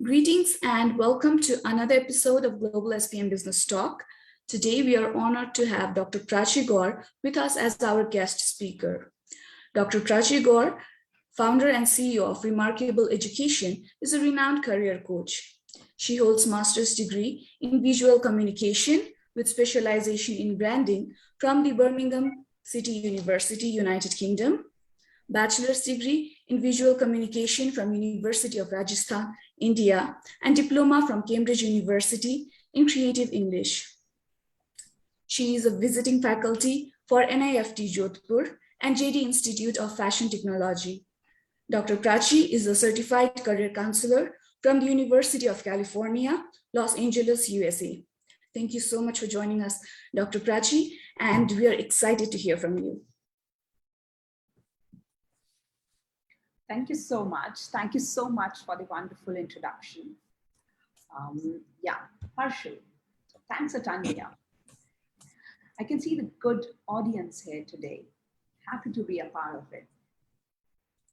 Greetings and welcome to another episode of GlobalSBM Business Talk. Today we are honored to have Dr. Prachee Gaur with us as our guest speaker. Dr. Prachee Gaur, founder and CEO of Remarkable Education, is a renowned career coach. She holds master's degree in visual communication with specialization in branding from the Birmingham City University, United Kingdom, Bachelor's degree in visual communication from University of Rajasthan, India, and Diploma from Cambridge University in creative English. She is a visiting faculty for NIFT Jodhpur and JD Institute of Fashion Technology. Dr. Prachee is a certified career counselor from the University of California, Los Angeles, USA. Thank you so much for joining us, Dr. Prachee, and we are excited to hear from you. Thank you so much. Thank you so much for the wonderful introduction. Partial. So thanks a ton, Mia. I can see the good audience here today. Happy to be a part of it.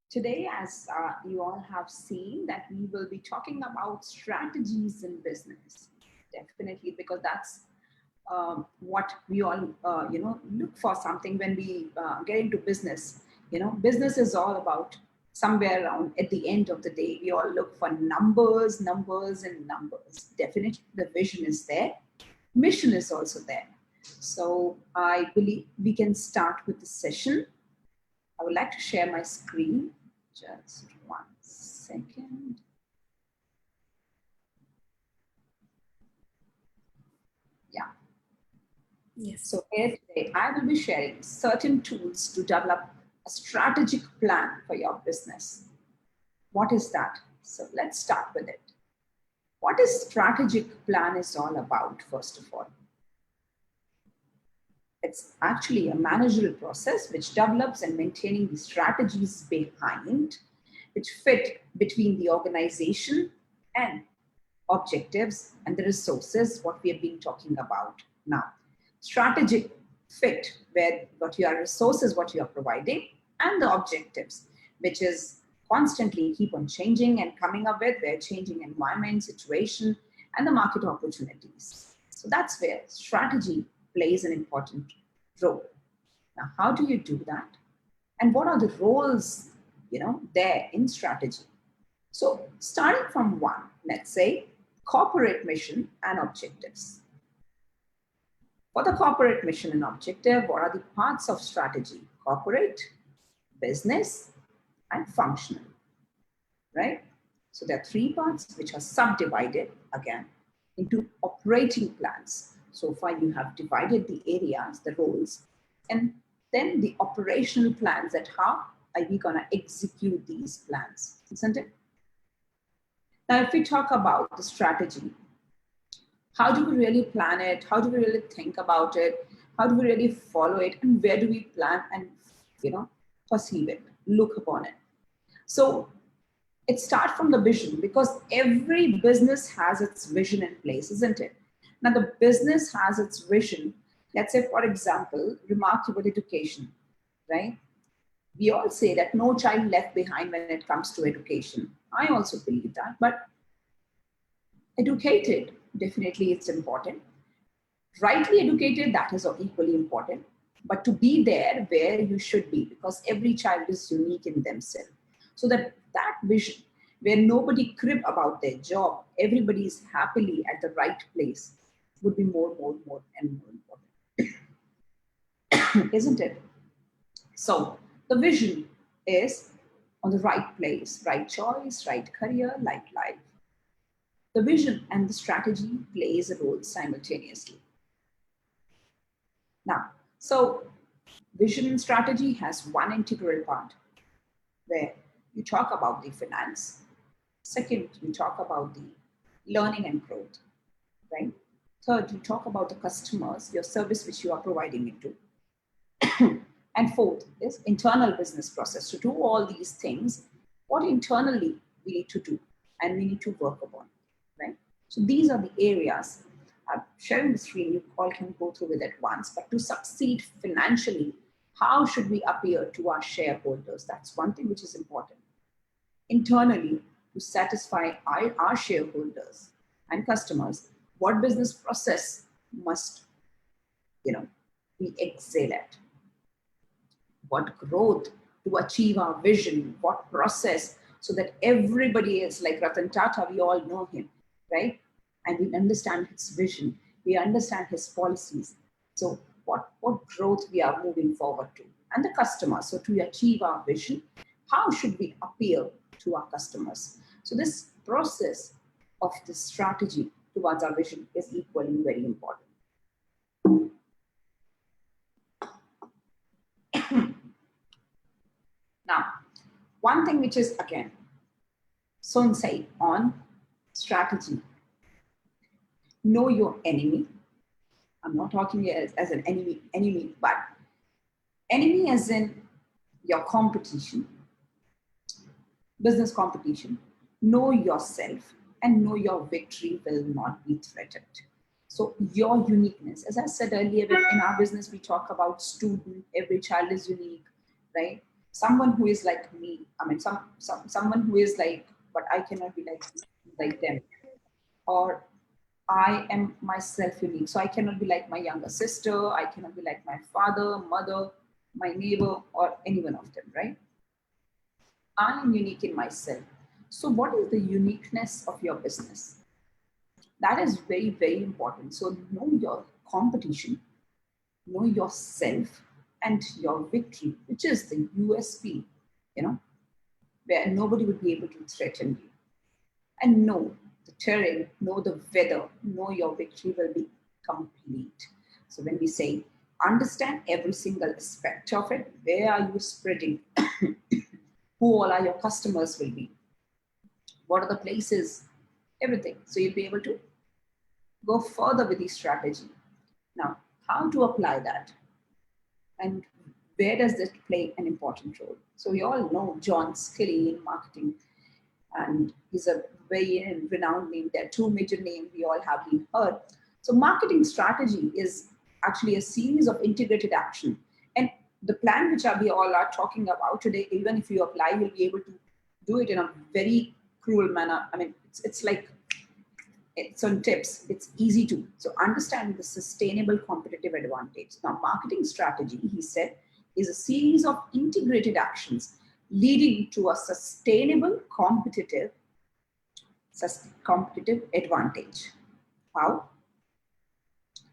Today, as you all have seen, that we will be talking about strategies in business. Definitely, because that's what we all, look for something when we get into business. Business is all about somewhere around at the end of the day, we all look for numbers, numbers, and numbers. Definitely the vision is there. Mission is also there. So I believe we can start with the session. I would like to share my screen. Just 1 second. Yeah. Yes. So here today, I will be sharing certain tools to develop a strategic plan for your business. What is that? So let's start with it. What is strategic plan is all about, first of all? It's actually a managerial process which develops and maintaining the strategies behind, which fit between the organization and objectives and the resources, what we have been talking about now. Strategic fit where what your resources, what you are providing, and the objectives, which is constantly keep on changing and coming up with their changing environment, situation, and the market opportunities. So that's where strategy plays an important role. Now, how do you do that? And what are the roles, there in strategy? So starting from one, let's say corporate mission and objectives. For the corporate mission and objective, what are the parts of strategy? Corporate, business, and functional, right? So there are 3 parts which are subdivided again into operating plans. So far you have divided the areas, the roles, and then the operational plans that how are we gonna execute these plans, isn't it? Now, if we talk about the strategy, how do we really plan it? How do we really think about it? How do we really follow it? And where do we plan and, perceive it, look upon it? So it starts from the vision, because every business has its vision in place, isn't it? Now the business has its vision. Let's say, for example, Remarkable Education, right? We all say that no child left behind when it comes to education. I also believe that, but educated, definitely it's important. Rightly educated, that is equally important. But to be there where you should be, because every child is unique in themselves. So that vision, where nobody crib about their job, everybody is happily at the right place, would be more and more important. Isn't it? So the vision is on the right place, right choice, right career, right life. The vision and the strategy plays a role simultaneously. Now, so vision and strategy has one integral part where you talk about the finance. Second, you talk about the learning and growth, right? Third, you talk about the customers, your service which you are providing it to. And fourth is internal business process. To do all these things, what internally we need to do and we need to work upon, right? So these are the areas. I'm sharing the screen, you all can go through with it once, but to succeed financially, how should we appear to our shareholders? That's one thing which is important. Internally, to satisfy our shareholders and customers, what business process must, we excel at, what growth to achieve our vision, what process, so that everybody else, like Ratan Tata, we all know him, right? And we understand his vision, we understand his policies. So what growth we are moving forward to, and the customer. So to achieve our vision, how should we appeal to our customers? So this process of the strategy towards our vision is equally very important. Now, one thing which is again so insight on strategy: know your enemy. I'm not talking as an enemy, but enemy as in your competition, business competition. Know yourself and know your victory will not be threatened. So your uniqueness, as I said earlier, in our business, we talk about student, every child is unique, right? Someone who is like me, someone who is like, but I cannot be like them. Or I am myself unique. So I cannot be like my younger sister, I cannot be like my father, mother, my neighbor, or any one of them, right? I am unique in myself. So what is the uniqueness of your business? That is very, very important. So know your competition, know yourself and your victory, which is the USP, where nobody would be able to threaten you. And know the terrain, know the weather, know your victory will be complete. So when we say understand every single aspect of it, where are you spreading? Who all are your customers will be? What are the places? Everything. So you'll be able to go further with the strategy. Now, how to apply that? And where does this play an important role? So we all know John Skilly in marketing, and he's a very renowned name. There are two major names we all have been heard. So marketing strategy is actually a series of integrated action. And the plan which we all are talking about today, even if you apply, you'll be able to do it in a very cruel manner. I mean, it's like, it's on tips, it's easy to. So understand the sustainable competitive advantage. Now, marketing strategy, he said, is a series of integrated actions leading to a sustainable competitive advantage. How?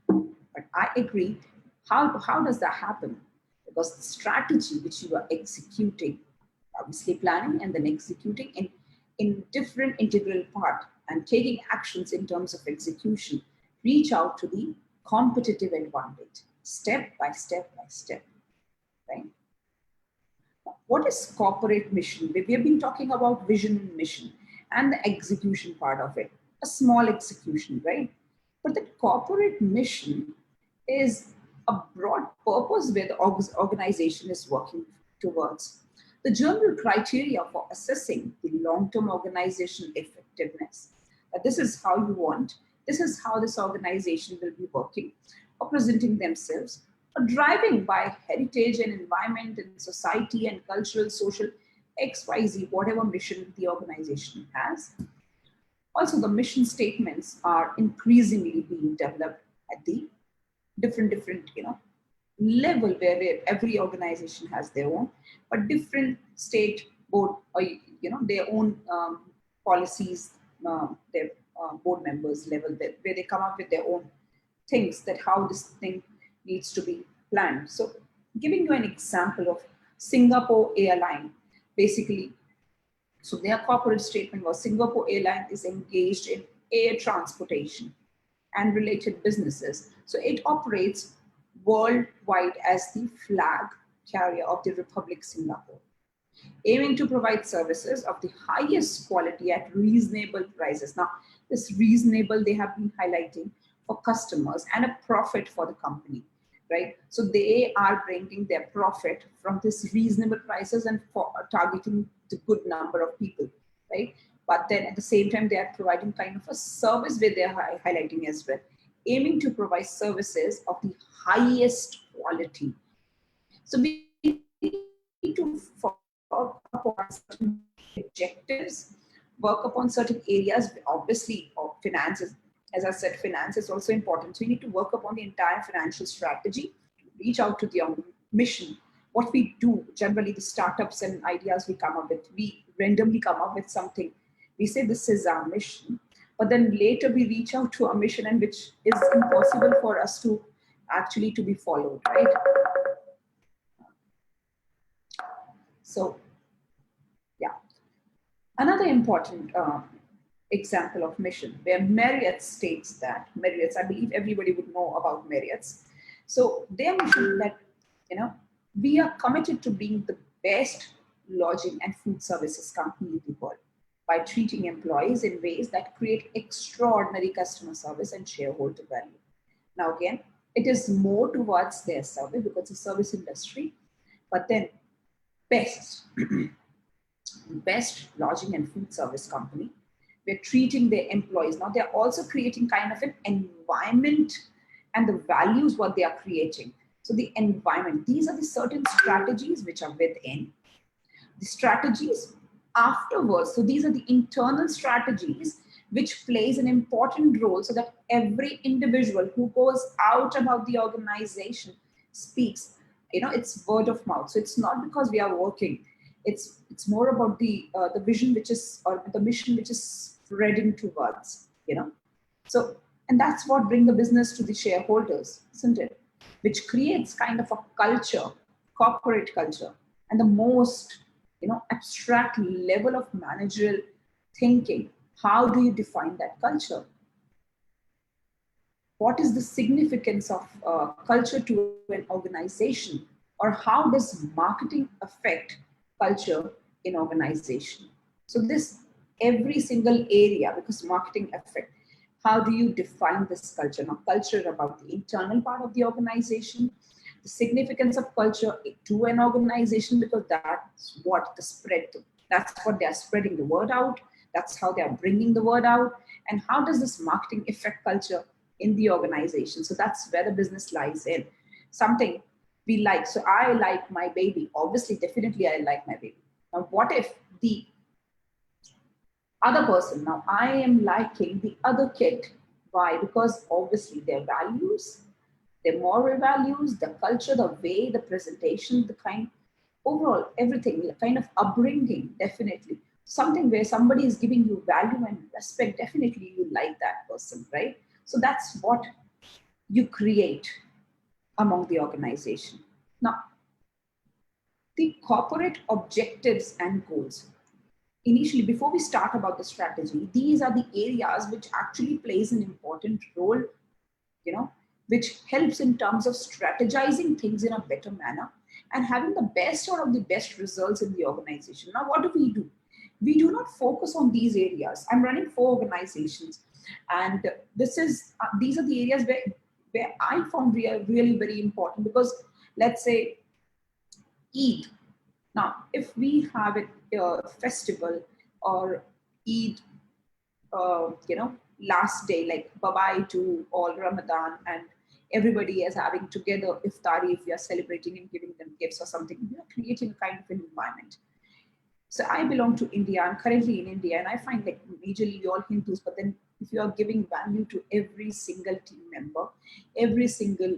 But I agree. How does that happen? Because the strategy which you are executing, obviously planning and then executing in different integral part and taking actions in terms of execution, reach out to the competitive advantage, step by step by step, right? What is corporate mission? We have been talking about vision and mission and the execution part of it, a small execution, right? But the corporate mission is a broad purpose where the organization is working towards. The general criteria for assessing the long-term organization effectiveness. This is how you want, this is how this organization will be working or presenting themselves, or driving by heritage and environment and society and cultural, social, XYZ, whatever mission the organization has. Also, the mission statements are increasingly being developed at the different level where every organization has their own, but different state board or their own policies, their board members level where they come up with their own things that how this thing needs to be planned. So giving you an example of Singapore Airline, basically, so their corporate statement was Singapore Airline is engaged in air transportation and related businesses. So it operates worldwide as the flag carrier of the Republic Singapore, aiming to provide services of the highest quality at reasonable prices. Now, this reasonable they have been highlighting for customers and a profit for the company, right? So they are bringing their profit from this reasonable prices and for targeting the good number of people, right? But then at the same time, they are providing kind of a service where they are highlighting as well, aiming to provide services of the highest quality. So we need to follow up on certain objectives work upon certain areas. Obviously, of finances, as I said, finance is also important. So you need to work upon the entire financial strategy, reach out to the mission. What we do, generally the startups and ideas we come up with, we randomly come up with something. We say this is our mission, but then later we reach out to our mission, and which is impossible for us to actually to be followed, right? So yeah, another important example of mission where Marriott states that, Marriott's, I believe everybody would know about Marriott's. So their mission that, you know, we are committed to being the best lodging and food services company in the world by treating employees in ways that create extraordinary customer service and shareholder value. Now again, it is more towards their service because it's a service industry, but then best, best lodging and food service company. We're treating their employees. Now they're also creating kind of an environment and the values what they are creating. So the environment, these are the certain strategies which are within. The strategies afterwards, so these are the internal strategies which plays an important role so that every individual who goes out about the organization speaks, you know, it's word of mouth. So it's not because we are working, it's more about the vision which is, or the mission which is spreading towards, you know. So, and that's what bring the business to the shareholders, isn't it? Which creates kind of a culture, corporate culture, and the most, you know, abstract level of managerial thinking. How do you define that culture? What is the significance of culture to an organization, or how does marketing affect culture in organization? So this every single area, because marketing affect, how do you define this culture? Now culture about the internal part of the organization, the significance of culture to an organization, because that's what the spread to, that's what they are spreading the word out, that's how they are bringing the word out. And how does this marketing affect culture in the organization? So that's where the business lies in. Something we like. So I like my baby. Obviously, definitely I like my baby. Now, what if the other person, now I am liking the other kid? Why? Because obviously their values, their moral values, the culture, the way, the presentation, the kind, overall, everything, the kind of upbringing, definitely. Something where somebody is giving you value and respect, definitely you like that person, right? So that's what you create among the organization. Now, the corporate objectives and goals. Initially, before we start about the strategy, these are the areas which actually plays an important role, you know, which helps in terms of strategizing things in a better manner and having the best out of the best results in the organization. Now, what do? We do not focus on these areas. I'm running 4 organizations, and this is these are the areas where I found really very important, because let's say Eid. Now, if we have a festival or Eid, you know, last day, like bye-bye to all Ramadan, and everybody is having together iftari, if we are celebrating and giving them gifts or something, we are creating a kind of an environment. So I belong to India. I'm currently in India, and I find like majorly we all Hindus, but then if you are giving value to every single team member, every single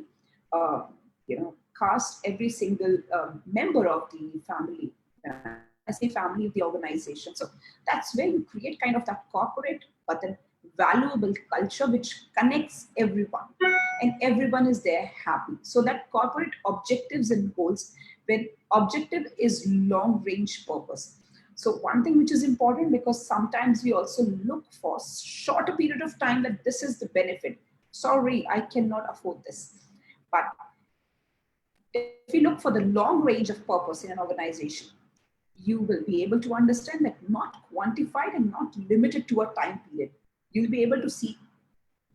uh, you know, caste, every single member of the family, I say family of the organization. So that's where you create kind of that corporate, but then valuable culture which connects everyone, and everyone is there happy. So that corporate objectives and goals, when objective is long range purpose. So one thing which is important, because sometimes we also look for shorter period of time that this is the benefit. Sorry, I cannot afford this. But if you look for the long range of purpose in an organization, you will be able to understand that not quantified and not limited to a time period. You'll be able to see,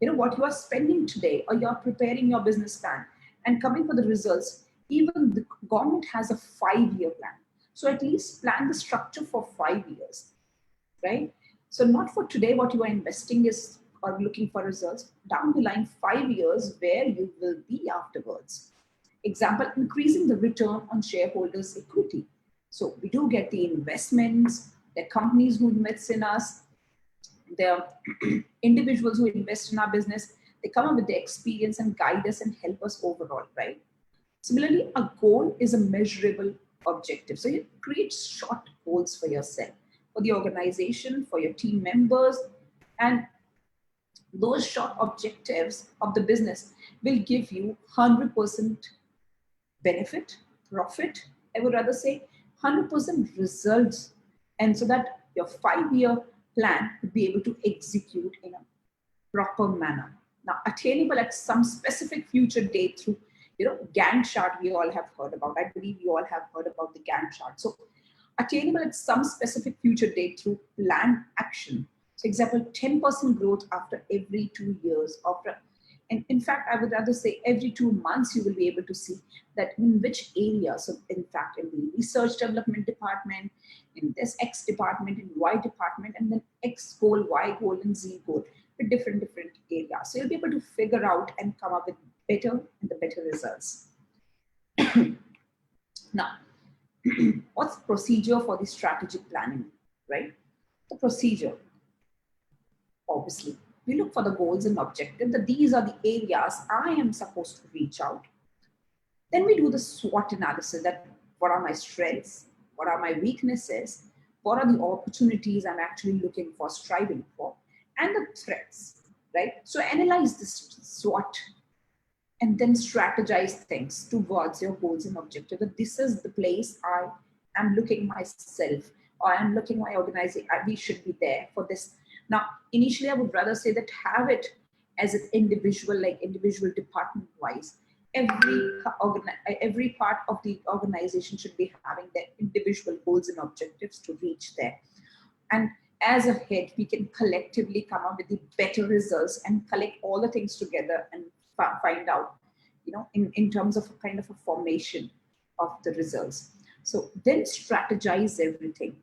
you know, what you are spending today, or you're preparing your business plan and coming for the results. Even the government has a 5-year plan. So at least plan the structure for 5 years, right? So not for today, what you are investing is, or looking for results, down the line, 5 years, where you will be afterwards. Example, increasing the return on shareholders' equity. So we do get the investments, There are companies who invest in us. There are individuals who invest in our business. They come up with the experience and guide us and help us overall, right? Similarly, a goal is a measurable objective. So you create short goals for yourself, for the organization, for your team members, and those short objectives of the business will give you 100% benefit, profit, I would rather say 100% results. And so that your 5-year plan would be able to execute in a proper manner. Now, attainable at some specific future date through, Gantt chart we all have heard about. I believe you all have heard about the Gantt chart. So attainable at some specific future date through planned action. So example, 10% growth after every 2 years. And in fact, I would rather say every 2 months, you will be able to see that in which area. So in fact, in the research development department, in this X department, in Y department, and then X goal, Y goal, and Z goal, with different areas. So you'll be able to figure out and come up with better results. Now, what's the procedure for the strategic planning, right? The procedure, obviously, we look for the goals and objectives, that these are the areas I am supposed to reach out. Then we do the SWOT analysis, that what are my strengths, what are my weaknesses, what are the opportunities I'm actually looking for, striving for, and the threats, right? So analyze this SWOT and then strategize things towards your goals and objectives. That this is the place I am looking myself, or I'm looking my organization, we should be there for this. Now, initially, I would rather say that have it as an individual, like individual department wise. Every part of the organization should be having their individual goals and objectives to reach there. And as a head, we can collectively come up with the better results and collect all the things together and find out, in terms of a kind of a formation of the results. So then strategize everything.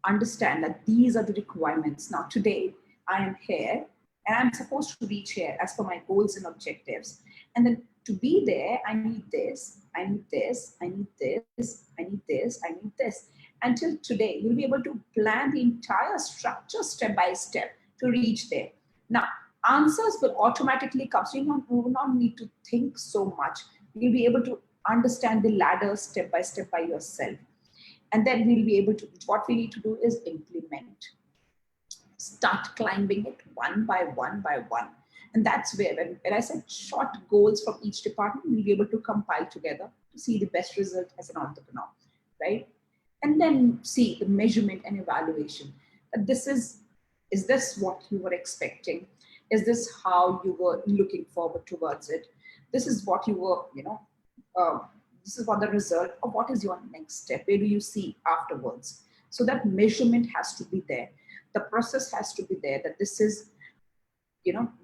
Understand that these are the requirements. Now, today I am here and I'm supposed to reach here as per my goals and objectives. And then to be there, I need this, I need this, I need this, I need this, I need this. Until today, you'll be able to plan the entire structure step by step to reach there. Now, answers will automatically come. So you will not need to think so much. You'll be able to understand the ladder step by yourself. And then we'll be able to, what we need to do is implement. Start climbing it one by one by one. And that's where, when I said short goals from each department, we'll be able to compile together to see the best result as an entrepreneur, right? And then see the measurement and evaluation. That is this what you were expecting? Is this how you were looking forward towards it? This is what you were, this is what the result, or what is your next step? Where do you see afterwards? So that measurement has to be there. The process has to be there, that this is,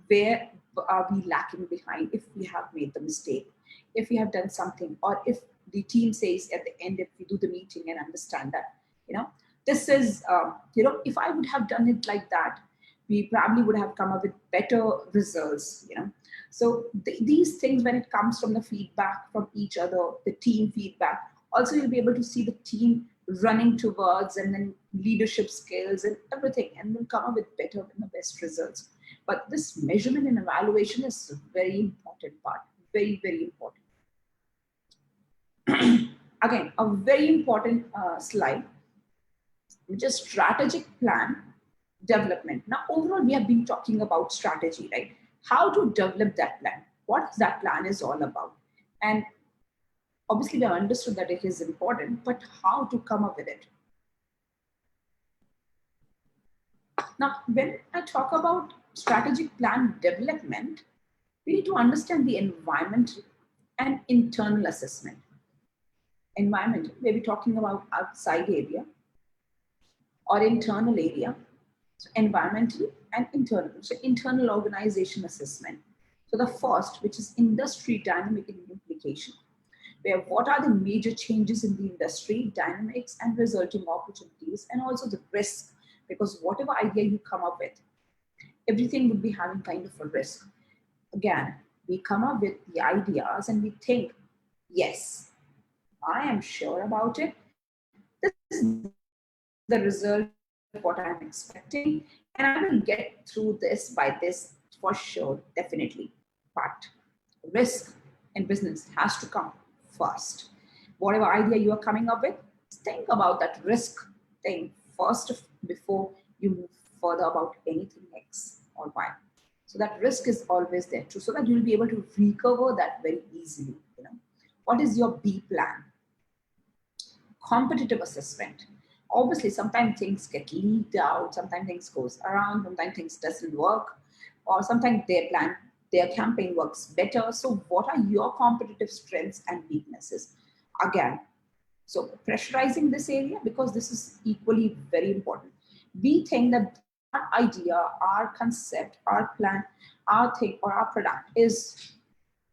where are we lacking behind if we have made the mistake, if we have done something, or if the team says at the end, if we do the meeting and understand that, this is, if I would have done it like that, we probably would have come up with better results, So these things, when it comes from the feedback from each other, the team feedback, also you'll be able to see the team running towards, and then leadership skills and everything, and we'll come up with better and the best results. But this measurement and evaluation is a very important part, very, very important. Again, a very important slide, which is strategic plan development. Now, overall, we have been talking about strategy, right? How to develop that plan, what that plan is all about. And obviously, we have understood that it is important, but how to come up with it? Now, when I talk about strategic plan development, we need to understand the environment and internal assessment. Environment, we'll be talking about outside area or internal area. So environmental and internal. So internal organization assessment. So the first, which is industry dynamic implication, where what are the major changes in the industry dynamics and resulting opportunities, and also the risk, because whatever idea you come up with, everything would be having kind of a risk. Again, we come up with the ideas and we think, yes, I am sure about it. This is the result what I'm expecting, and I will get through this by this for sure, definitely. But risk in business has to come first. Whatever idea you are coming up with, think about that risk thing first before you move further about anything else or why. So that risk is always there too, so that you'll be able to recover that very easily. What is your B plan? Competitive assessment. Obviously, sometimes things get leaked out, sometimes things goes around, sometimes things doesn't work, or sometimes their campaign works better. So what are your competitive strengths and weaknesses? Again, so pressurizing this area, because this is equally very important. We think that our idea, our concept, our plan, our thing or our product is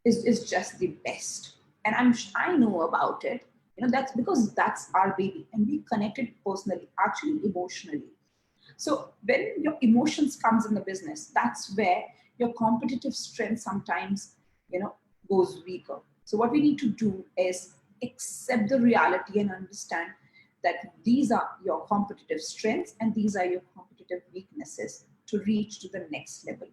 just the best, and I know about it. That's because that's our baby, and we connect it personally, actually emotionally. So when your emotions comes in the business, that's where your competitive strength sometimes goes weaker. So what we need to do is accept the reality and understand that these are your competitive strengths and these are your competitive weaknesses to reach to the next level.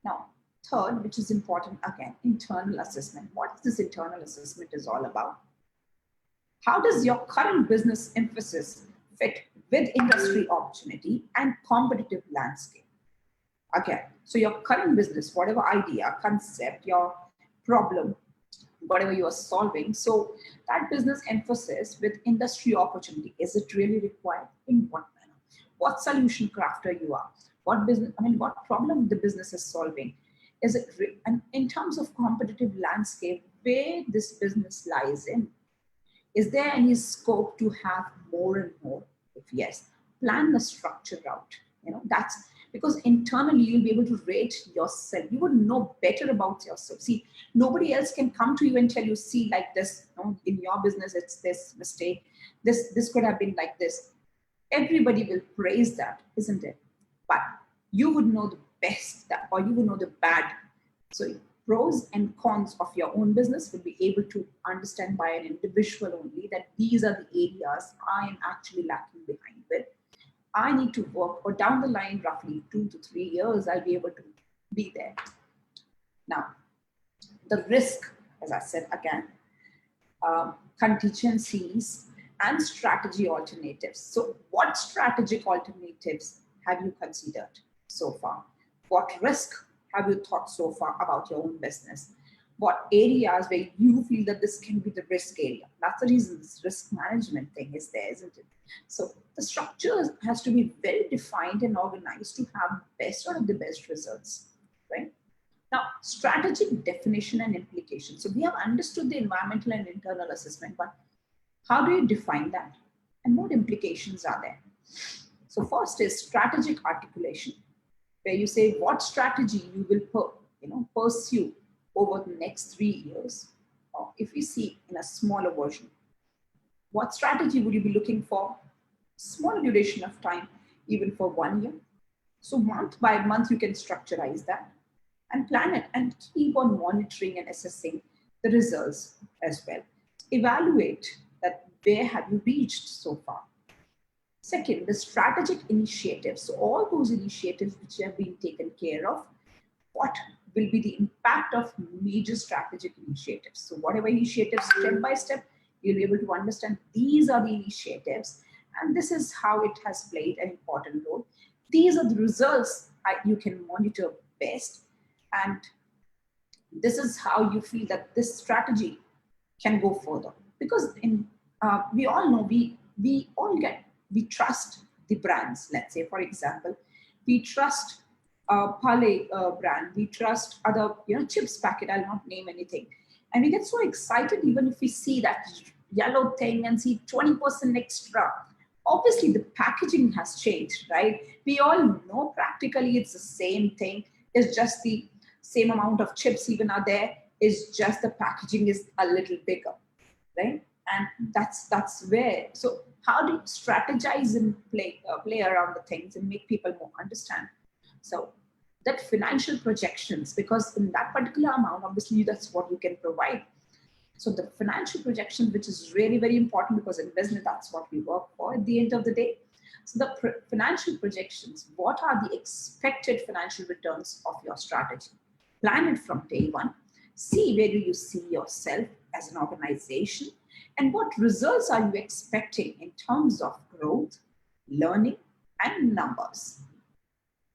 Now, third, which is important again, internal assessment. What is this internal assessment is all about? How does your current business emphasis fit with industry opportunity and competitive landscape? Okay, so your current business, whatever idea, concept, your problem, whatever you are solving, so that business emphasis with industry opportunity, is it really required? In what manner? What solution crafter you are? What problem the business is solving? Is it, and in terms of competitive landscape, where this business lies in? Is there any scope to have more and more? If yes, plan the structure out. That's because internally you'll be able to rate yourself. You would know better about yourself. See, nobody else can come to you and tell you, see, like this, in your business, it's this mistake. This could have been like this. Everybody will praise that, isn't it? But you would know the best that, or you would know the bad. So pros and cons of your own business will be able to understand by an individual only that these are the areas I am actually lacking behind with. I need to work, or down the line, roughly 2 to 3 years, I'll be able to be there. Now, the risk, as I said again, contingencies and strategy alternatives. So what strategic alternatives have you considered so far? What risk have you thought so far about your own business? What areas where you feel that this can be the risk area? That's the reason this risk management thing is there, isn't it? So the structure has to be very defined and organized to have best out of the best results, right? Now, strategic definition and implication. So we have understood the environmental and internal assessment, but how do you define that? And what implications are there? So first is strategic articulation, where you say what strategy you will pursue over the next 3 years. Or if you see in a smaller version, what strategy would you be looking for? Small duration of time, even for 1 year. So month by month, you can structurize that and plan it and keep on monitoring and assessing the results as well. Evaluate that where have you reached so far. Second, the strategic initiatives. So all those initiatives which have been taken care of, what will be the impact of major strategic initiatives? So whatever initiatives, step by step, you'll be able to understand these are the initiatives and this is how it has played an important role. These are the results you can monitor best, and this is how you feel that this strategy can go further. Because we all know we trust the brands. Let's say, for example, we trust Pale brand, we trust other chips packet. I'll not name anything, and we get so excited even if we see that yellow thing and see 20% extra. Obviously, the packaging has changed, right? We all know practically it's the same thing. It's just the same amount of chips even are there. It's just the packaging is a little bigger, right? And that's where. So how do you strategize and play around the things and make people more understand? So that financial projections, because in that particular amount, obviously that's what you can provide. So the financial projection, which is really very important, because in business, that's what we work for at the end of the day. So the financial projections, what are the expected financial returns of your strategy? Plan it from day one. See where do you see yourself as an organization and what results are you expecting in terms of growth, learning, and numbers.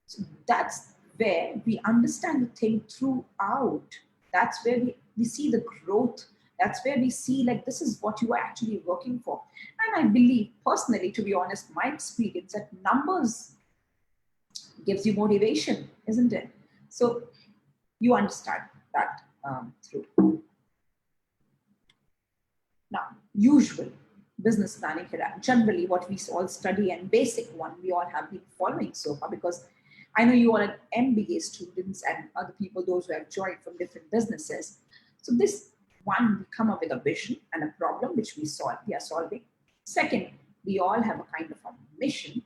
So that's where we understand the thing throughout. That's where we see the growth. That's where we see like this is what you are actually working for. And I believe personally, to be honest, my experience that numbers gives you motivation, isn't it? So you understand that through. Now, usual business planning, generally what we all study and basic one we all have been following so far, because I know you all are MBA students and other people, those who have joined from different businesses. So this one, we come up with a vision and a problem which we are solving. Second, we all have a kind of a mission.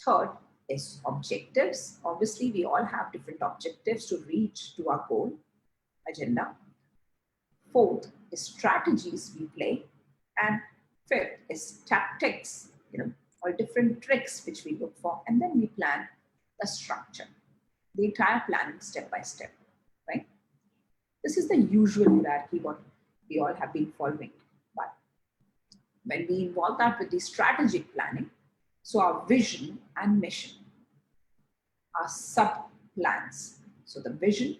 Third is objectives. Obviously, we all have different objectives to reach to our goal, agenda. Fourth is strategies we play. And fifth is tactics, or different tricks which we look for. And then we plan the structure, the entire planning step by step, right? This is the usual hierarchy what we all have been following. But when we involve that with the strategic planning, so our vision and mission are sub-plans. So the vision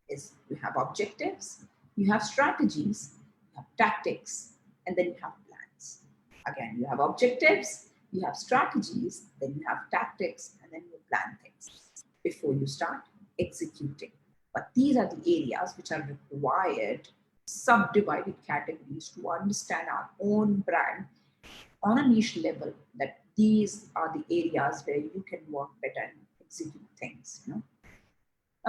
is you have objectives, you have strategies, you have tactics, and then you have plans. Again, you have objectives, you have strategies, then you have tactics, and then you plan things before you start executing. But these are the areas which are required, subdivided categories to understand our own brand on a niche level, that these are the areas where you can work better and execute things. Now,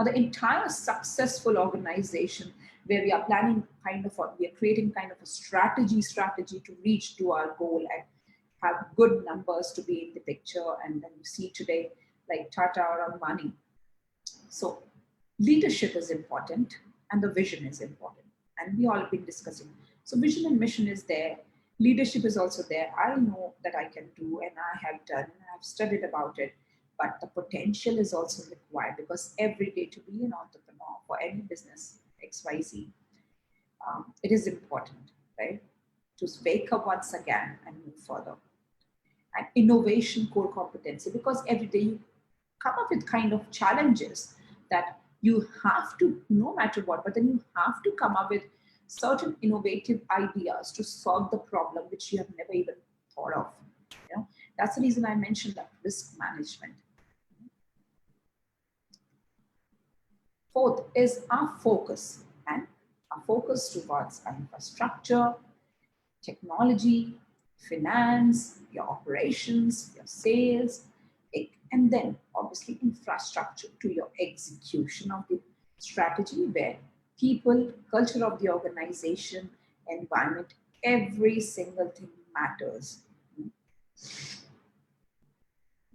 the entire successful organization where we are planning we are creating kind of a strategy to reach to our goal and have good numbers to be in the picture. And then you see today, like Tata or Ambani. So leadership is important and the vision is important. And we all have been discussing. So vision and mission is there. Leadership is also there. I know that I can do and I have done, and I've studied about it. But the potential is also required, because every day to be an entrepreneur for any business, XYZ, it is important, right? To wake up once again and move further. And innovation core competency, because every day you come up with kind of challenges that you have to, no matter what, but then you have to come up with certain innovative ideas to solve the problem which you have never even thought of. That's the reason I mentioned that risk management. Fourth is our focus, and our focus towards our infrastructure, technology, finance, your operations, your sales, and then obviously infrastructure to your execution of the strategy, where people, culture of the organization, environment, every single thing matters.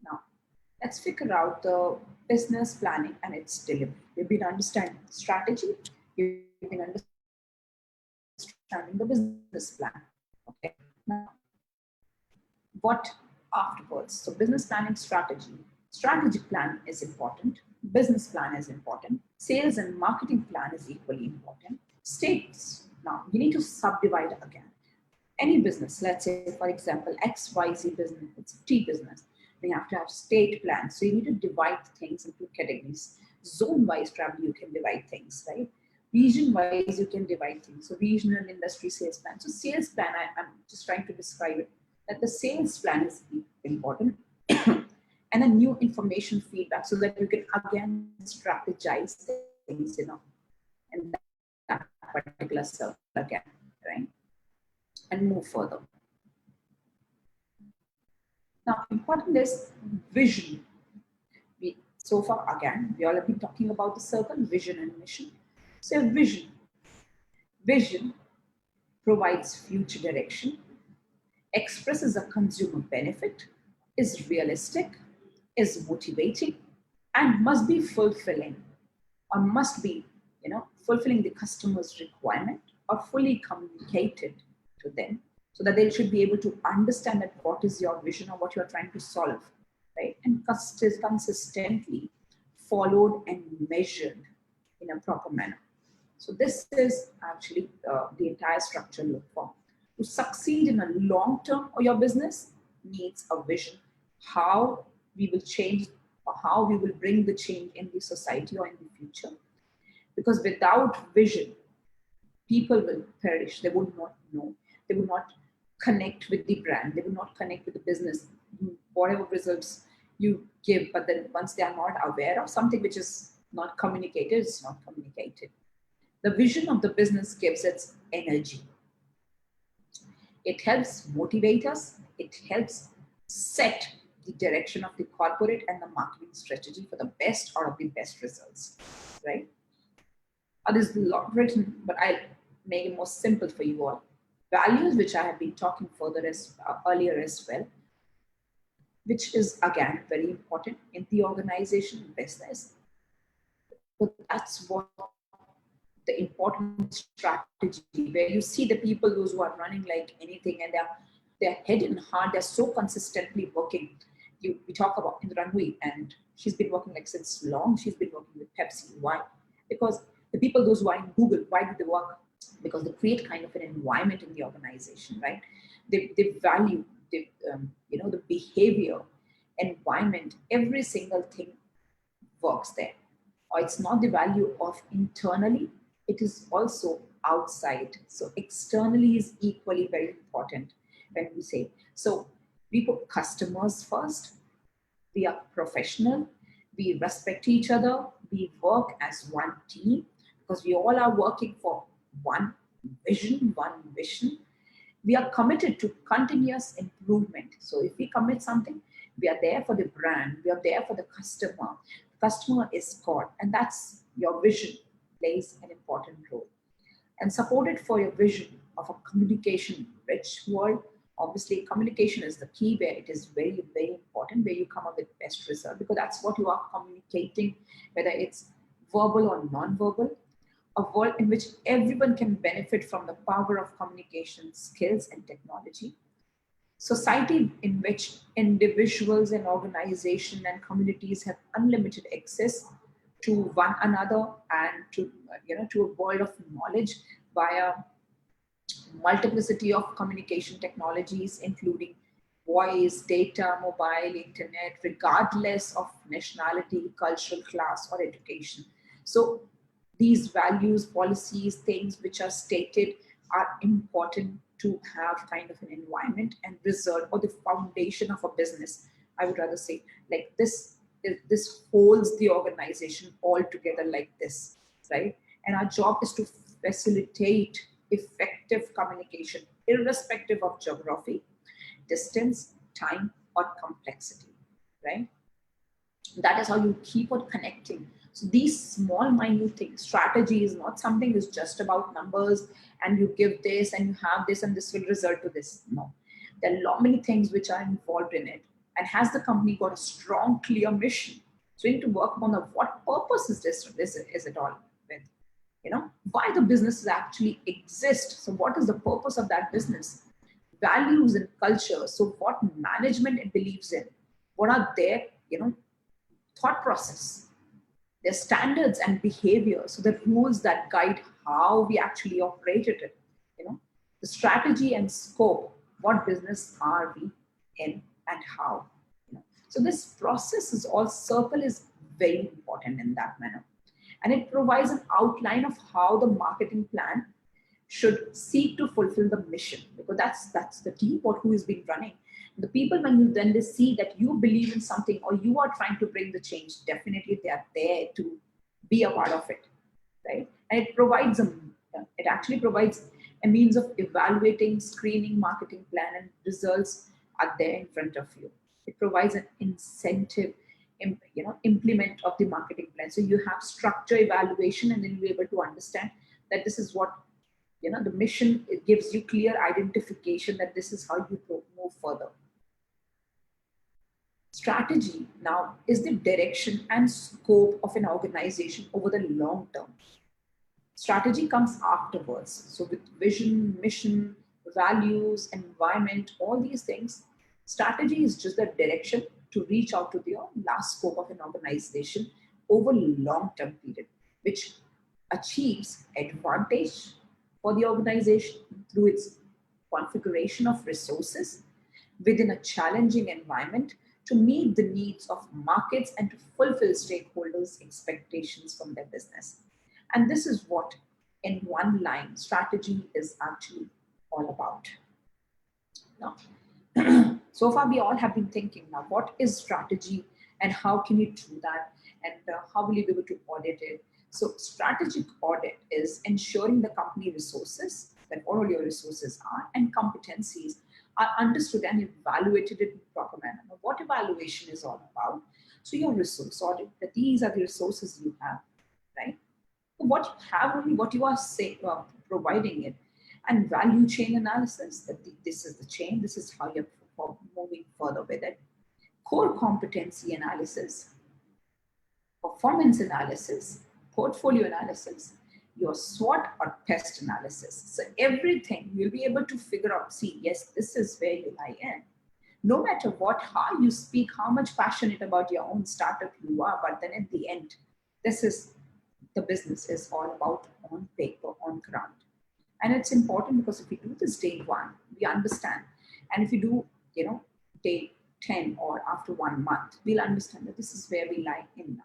Now, let's figure out the business planning and its delivery. You've been understanding strategy, you've been understanding the business plan. Okay. Now, what afterwards? So business planning strategy. Strategic plan is important. Business plan is important. Sales and marketing plan is equally important. States. Now, you need to subdivide again. Any business, let's say, for example, XYZ business, it's T business. We have to have state plans. So you need to divide things into categories. Zone-wise, probably you can divide things, right? Region-wise, you can divide things. So regional industry sales plan. So sales plan, I'm just trying to describe it, that the sales plan is important. And a new information feedback, so that you can again strategize things, in that particular circle again, right? And move further. Now, important is vision. So far, again, we all have been talking about the circle, vision and mission. So vision. Vision provides future direction, expresses a consumer benefit, is realistic, is motivating, and must be fulfilling, or must be, fulfilling the customer's requirement or fully communicated to them so that they should be able to understand that what is your vision or what you're trying to solve, right? And consistently followed and measured in a proper manner. So this is actually the entire structure look for. To succeed in a long term or your business needs a vision, how we will change or how we will bring the change in the society or in the future. Because without vision, people will perish. They would not know. They would not connect with the brand. They would not connect with the business. Whatever results you give, but then once they are not aware of something which is not communicated, it's not communicated. The vision of the business gives its energy. It helps motivate us. It helps set the direction of the corporate and the marketing strategy for the best out of the best results, right? There's a lot written, but I'll make it more simple for you all. Values, which I have been talking further earlier as well, which is again very important in the organization business. But that's what the important strategy, where you see the people, those who are running like anything, and they're head and heart, they're so consistently working. We talk about in Ranvi, and she's been working like since long. She's been working with Pepsi. Why? Because the people, those who are in Google, why do they work? Because they create kind of an environment in the organization, right? They value the behavior, environment, every single thing works there. Or it's not the value of internally, it is also outside. So externally is equally very important when we say. So we put customers first, we are professional, we respect each other, we work as one team because we all are working for one vision, one mission. We are committed to continuous improvement. So if we commit something, we are there for the brand, we are there for the customer. Customer is God, and that's your vision plays an important role. And supported for your vision of a communication rich world. Obviously, communication is the key, where it is very, very important, where you come up with best result, because that's what you are communicating, whether it's verbal or non-verbal. A world in which everyone can benefit from the power of communication skills and technology. Society in which individuals and organizations and communities have unlimited access to one another and to a world of knowledge via multiplicity of communication technologies, including voice, data, mobile, internet, regardless of nationality, cultural class, or education. So these values, policies, things which are stated are important to have kind of an environment and result, or the foundation of a business. I would rather say like this holds the organization all together like this, right? And our job is to facilitate effective communication, irrespective of geography, distance, time, or complexity, right? That is how you keep on connecting. So these small minute things, strategy is not something is just about numbers and you give this and you have this and this will result to this. No, there are many things which are involved in it. And has the company got a strong, clear mission? So you need to work on what purpose is this? Is it all with? Why the businesses actually exist. So what is the purpose of that business? Values and culture. So what management it believes in? What are their, thought process? Their standards and behavior. So the rules that guide how we actually operate it. The strategy and scope. What business are we in and how? So this process is all circle is very important in that manner. And it provides an outline of how the marketing plan should seek to fulfill the mission, because that's the team or who is being running. The people, when you then they see that you believe in something or you are trying to bring the change, definitely they are there to be a part of it, right? And it actually provides a means of evaluating, screening, marketing plan, and results are there in front of you. It provides an incentive, implement of the marketing plan. So you have structure evaluation, and then you're able to understand that this is what, the mission, it gives you clear identification that this is how you move further. Strategy now is the direction and scope of an organization over the long term. Strategy comes afterwards. So with vision, mission, values, environment, all these things. Strategy is just the direction to reach out to the last scope of an organization over long-term period, which achieves advantage for the organization through its configuration of resources within a challenging environment to meet the needs of markets and to fulfill stakeholders' expectations from their business. And this is what, in one line, strategy is actually all about. Now, so far we all have been thinking, now what is strategy and how can you do that, and how will you be able to audit it? So strategic audit is ensuring the company resources, that all your resources are, and competencies are understood and evaluated in proper manner. Now, what evaluation is all about? So your resource audit, that these are the resources you have, right? So what you have, only what you are providing it, and value chain analysis, that this is the chain, this is how you're moving further with it. Core competency analysis, performance analysis, portfolio analysis, your SWOT or test analysis. So everything you'll be able to figure out, see, yes, this is where you lie in. No matter what, how you speak, how much passionate about your own startup you are, but then at the end, this is the business is all about on paper, on ground. And it's important because if we do this day one, we understand. And if we do, day 10 or after 1 month, we'll understand that this is where we lie in now.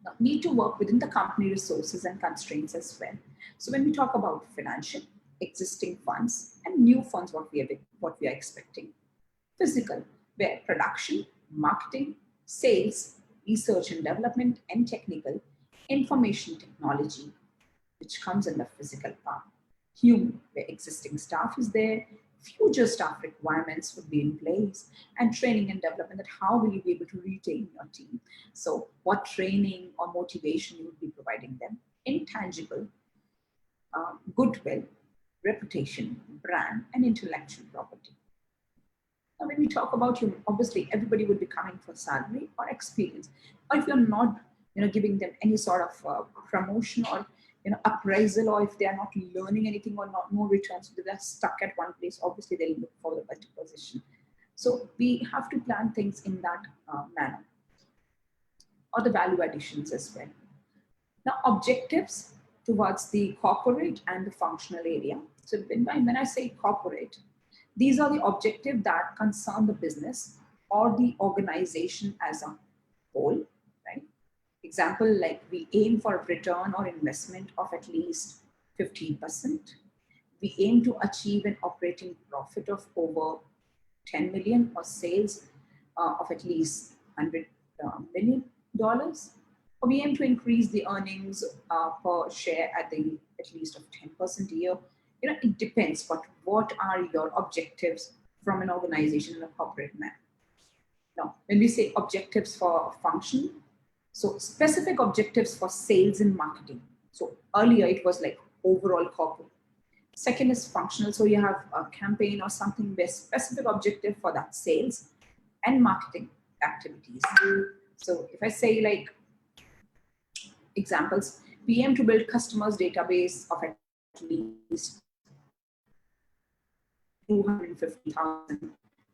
Now, need to work within the company resources and constraints as well. So when we talk about financial, existing funds, and new funds, what we are expecting. Physical, where production, marketing, sales, research and development, and technical, information technology, which comes in the physical part. Human, where existing staff is there, future staff requirements would be in place, and training and development, that how will you be able to retain your team? So what training or motivation you would be providing them. Intangible, goodwill, reputation, brand, and intellectual property. Now, when we talk about human, obviously everybody would be coming for salary or experience. Or if you're not, giving them any sort of promotion or appraisal, or if they are not learning anything or no returns, so they're stuck at one place, obviously they'll look for the better position. So we have to plan things in that manner. Or the value additions as well. Now, objectives towards the corporate and the functional area. So when I say corporate, these are the objectives that concern the business or the organization as a whole, right? Example, like we aim for a return or investment of at least 15%. We aim to achieve an operating profit of over 10 million or sales of at least $100 million. Or we aim to increase the earnings per share at least of 10% a year. It depends, but what are your objectives from an organization in a corporate manner? Now, when we say objectives for function, so specific objectives for sales and marketing. So earlier it was like overall corporate. Second is functional. So you have a campaign or something where specific objective for that sales and marketing activities. So if I say like examples, we aim to build customers database of at least 250,000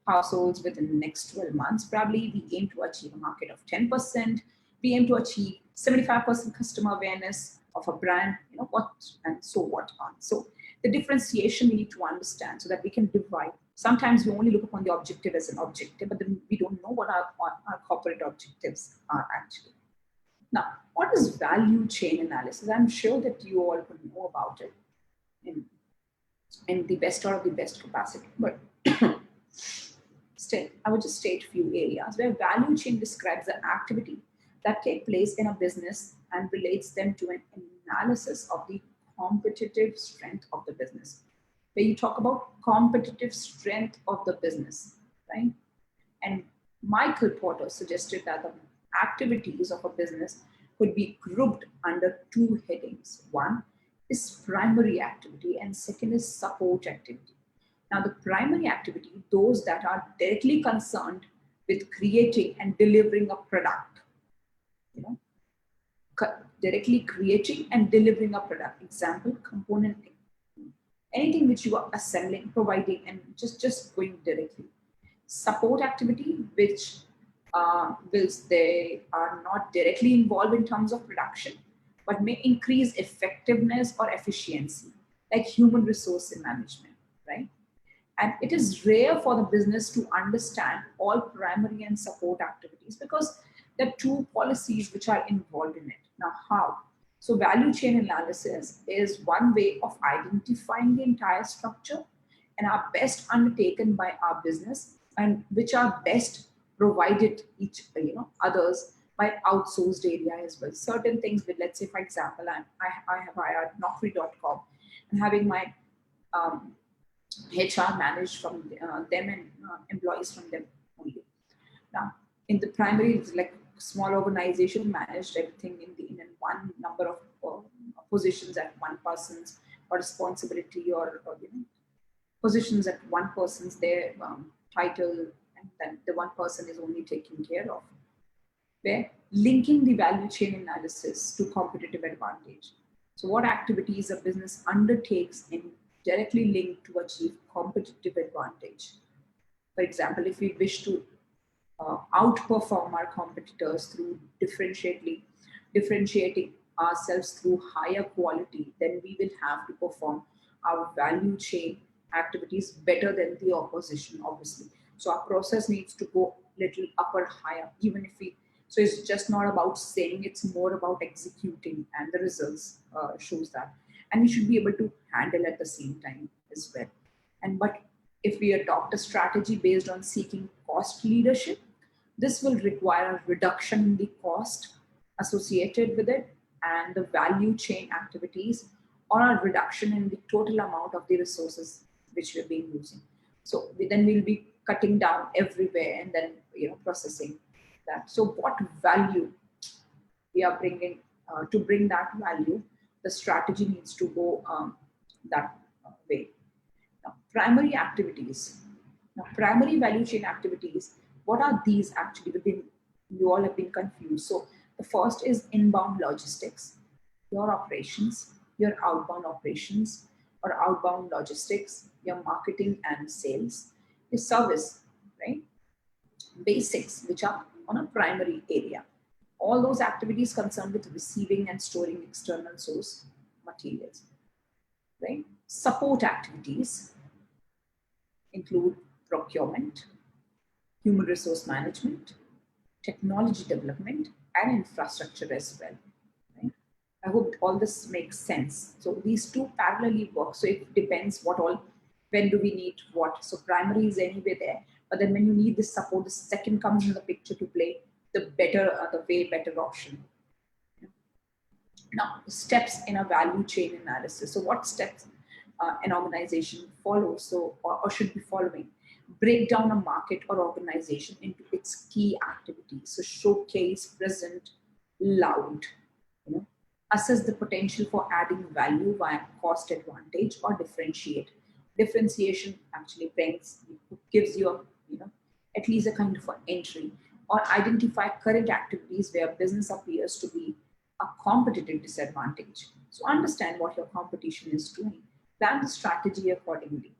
households within the next 12 months. Probably we aim to achieve a market of 10%. We aim to achieve 75% customer awareness of a brand, what and so what on. So the differentiation we need to understand so that we can divide. Sometimes we only look upon the objective as an objective, but then we don't know what our corporate objectives are actually. Now, what is value chain analysis? I'm sure that you all will know about it in the best or the best capacity, but still, I would just state a few areas where value chain describes the activity that take place in a business and relates them to an analysis of the competitive strength of the business. Where you talk about competitive strength of the business, right? And Michael Porter suggested that the activities of a business could be grouped under two headings. One is primary activity and second is support activity. Now, the primary activity, those that are directly concerned with creating and delivering a product, directly creating and delivering a product. Example, component anything which you are assembling, providing, and just going directly. Support activity, which they are not directly involved in terms of production, but may increase effectiveness or efficiency, like human resource management, right? And it is rare for the business to understand all primary and support activities because there are two policies which are involved in it. Now, how? So, value chain analysis is one way of identifying the entire structure and are best undertaken by our business, and which are best provided each others by outsourced area as well. Certain things with, let's say, for example, I have hired Naukri.com and having my um, HR managed from them and employees from them only. Now, in the primary, it's like small organization managed everything in one number of positions at one person's or responsibility, or positions at one person's their title, and then the one person is only taking care of. Where linking the value chain analysis to competitive advantage. So, what activities a business undertakes in directly linked to achieve competitive advantage. For example, if we wish to outperform our competitors through differentiating ourselves through higher quality, then we will have to perform our value chain activities better than the opposition, obviously. So our process needs to go little upper higher, even if we, so it's just not about saying, it's more about executing, and the results shows that. And we should be able to handle at the same time as well. And but if we adopt a strategy based on seeking cost leadership, this will require a reduction in the cost associated with it and the value chain activities, or a reduction in the total amount of the resources which we're being using. So then we'll be cutting down everywhere and then processing that. So what value we are bringing to bring that value, the strategy needs to go that way. Now, primary activities. Now, primary value chain activities, what are these actually? You all have been confused. So the first is inbound logistics, your operations, your outbound operations or outbound logistics, your marketing and sales, your service, right? Basics, which are on a primary area. All those activities concerned with receiving and storing external source materials, right? Support activities include procurement, human resource management, technology development, and infrastructure as well. Right? I hope all this makes sense. So these two parallelly work. So it depends what all, when do we need what. So primary is anyway there, but then when you need this support, the second comes in the picture to play the better, the way better option. Now, steps in a value chain analysis. So what steps an organization follows, so or should be following? Break down a market or organization into its key activities. So showcase, present, loud, assess the potential for adding value via cost advantage or differentiate. Differentiation actually gives you at least a kind of an entry, or identify current activities where business appears to be a competitive disadvantage. So understand what your competition is doing, plan the strategy accordingly,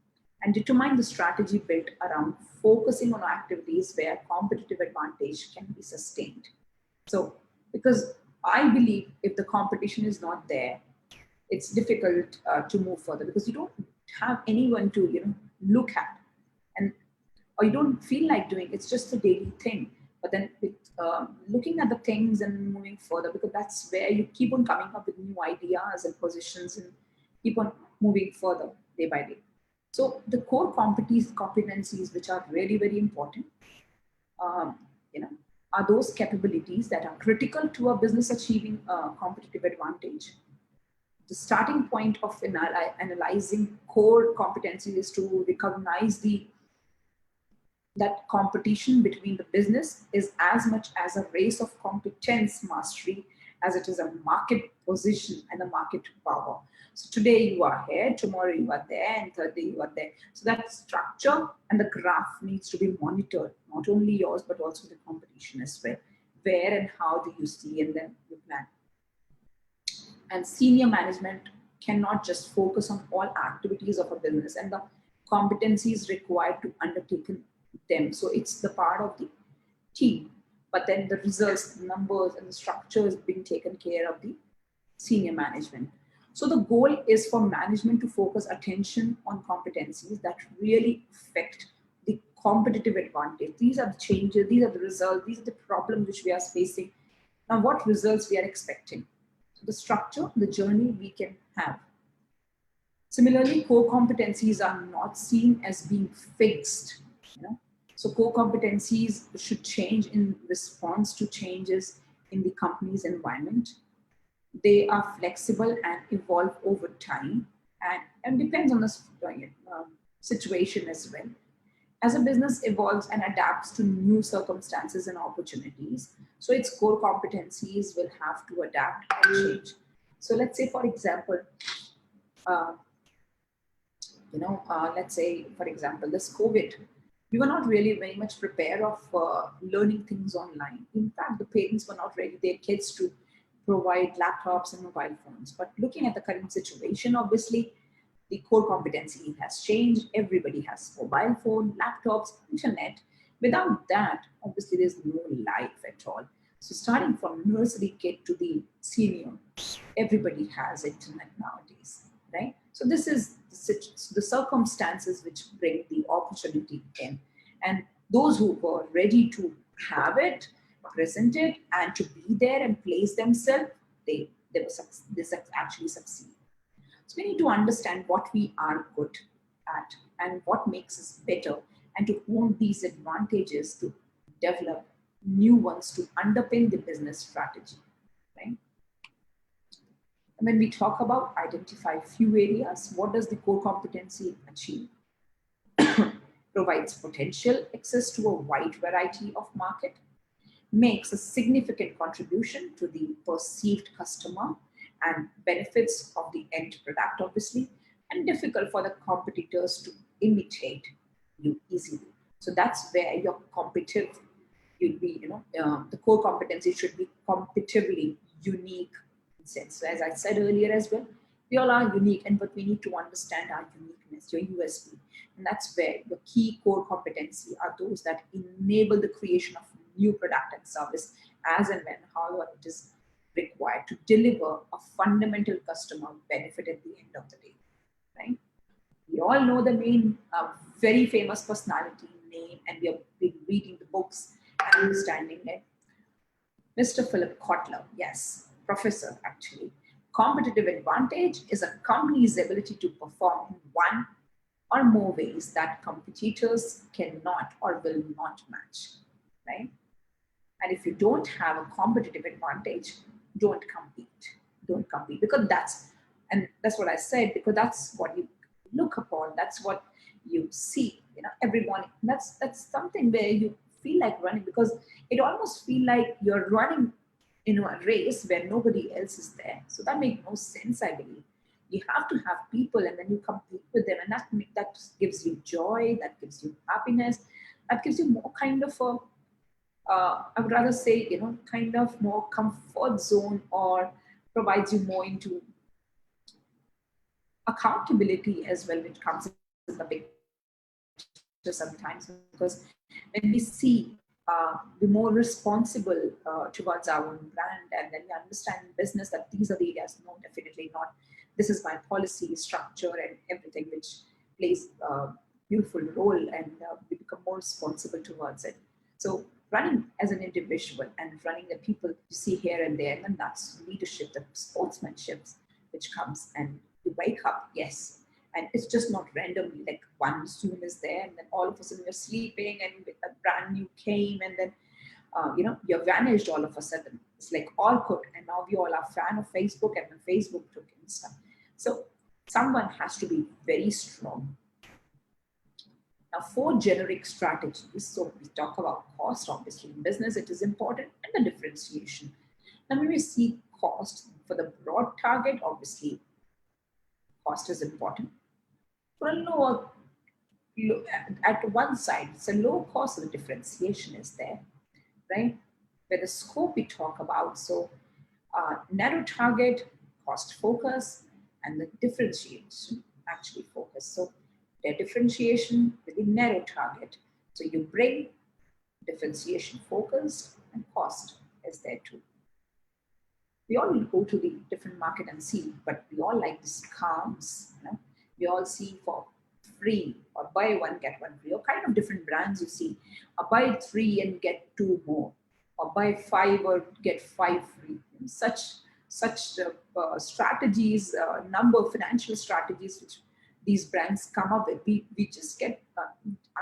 and determine the strategy built around focusing on activities where competitive advantage can be sustained. So, because I believe if the competition is not there, it's difficult to move further, because you don't have anyone to look at, and or you don't feel like doing. It's just a daily thing. But then with looking at the things and moving further, because that's where you keep on coming up with new ideas and positions and keep on moving further day by day. So the core competencies which are really very important, um, are those capabilities that are critical to a business achieving competitive advantage. The starting point of analyzing core competencies is to recognize that competition between the business is as much as a race of competence mastery as it is a market position and a market power. So today you are here, tomorrow you are there, and third day you are there. So that structure and the graph needs to be monitored, not only yours, but also the competition as well. Where and how do you see, and then you plan. And senior management cannot just focus on all activities of a business and the competencies required to undertake them. So it's the part of the team, but then the results, the numbers, and the structure is being taken care of the senior management. So the goal is for management to focus attention on competencies that really affect the competitive advantage. These are the changes, these are the results, these are the problems which we are facing. Now, what results we are expecting? So the structure, the journey we can have. Similarly, core competencies are not seen as being fixed. So core competencies should change in response to changes in the company's environment. They are flexible and evolve over time, and depends on the situation as well. As a business evolves and adapts to new circumstances and opportunities, so its core competencies will have to adapt and change. So let's say, for example, let's say, for example, this COVID, we were not really very much prepared of learning things online. In fact, the parents were not ready, their kids to provide laptops and mobile phones. But looking at the current situation, obviously, the core competency has changed. Everybody has mobile phone, laptops, internet. Without that, obviously, there's no life at all. So starting from nursery kid to the senior, everybody has internet nowadays, right? So this is the circumstances which bring the opportunity in. And those who were ready to have it, present it, and to be there and place themselves, they actually succeed. So we need to understand what we are good at and what makes us better, and to own these advantages to develop new ones to underpin the business strategy, right? And when we talk about identify few areas, what does the core competency achieve? Provides potential access to a wide variety of market, makes a significant contribution to the perceived customer and benefits of the end product, obviously, and difficult for the competitors to imitate you easily. So that's where your competitive, you'll be, the core competency should be competitively unique in sense. So as I said earlier as well, we all are unique, but we need to understand our uniqueness, your USP. And that's where the key core competency are those that enable the creation of new product and service as and when, however it is required to deliver a fundamental customer benefit at the end of the day, right? We all know the name, a very famous personality name, and we have been reading the books and understanding it. Mr. Philip Kotler, yes, professor actually. Competitive advantage is a company's ability to perform in one or more ways that competitors cannot or will not match, right? And if you don't have a competitive advantage, don't compete. Don't compete, because that's what I said, because that's what you look upon, that's what you see, every morning. That's something where you feel like running, because it almost feel like you're running a race where nobody else is there. So that makes no sense, I believe. You have to have people, and then you compete with them, and that gives you joy, that gives you happiness, that gives you more kind of a I would rather say, kind of more comfort zone, or provides you more into accountability as well, which comes in the picture sometimes, because when we see be more responsible towards our own brand, and then we understand in business that these are the areas, no, definitely not. This is my policy, structure, and everything, which plays a beautiful role, and we become more responsible towards it. So running as an individual and running the people you see here and there, and that's leadership, the sportsmanship which comes, and you wake up, yes, and it's just not randomly, like one student is there, and then all of a sudden you're sleeping, and a brand new came, and then you're vanished all of a sudden. It's like all could, and now we all are fan of Facebook, and then Facebook took Insta. So someone has to be very strong. Now, 4 generic strategies. So we talk about cost, obviously in business it is important, and the differentiation. Now when we see cost for the broad target, obviously cost is important. For a lower, at one side, it's a low cost, so the differentiation is there, right? Where the scope we talk about, so narrow target, cost focus, and the differentiation actually focus. So their differentiation with a narrow target. So you bring differentiation focused and cost is there too. We all go to the different market and see, but we all like discounts. We all see for free or buy one get one free, or kind of different brands you see. Or buy 3 and get 2 more, or buy 5 or get 5 free. Such strategies, number of financial strategies which these brands come up with. We just get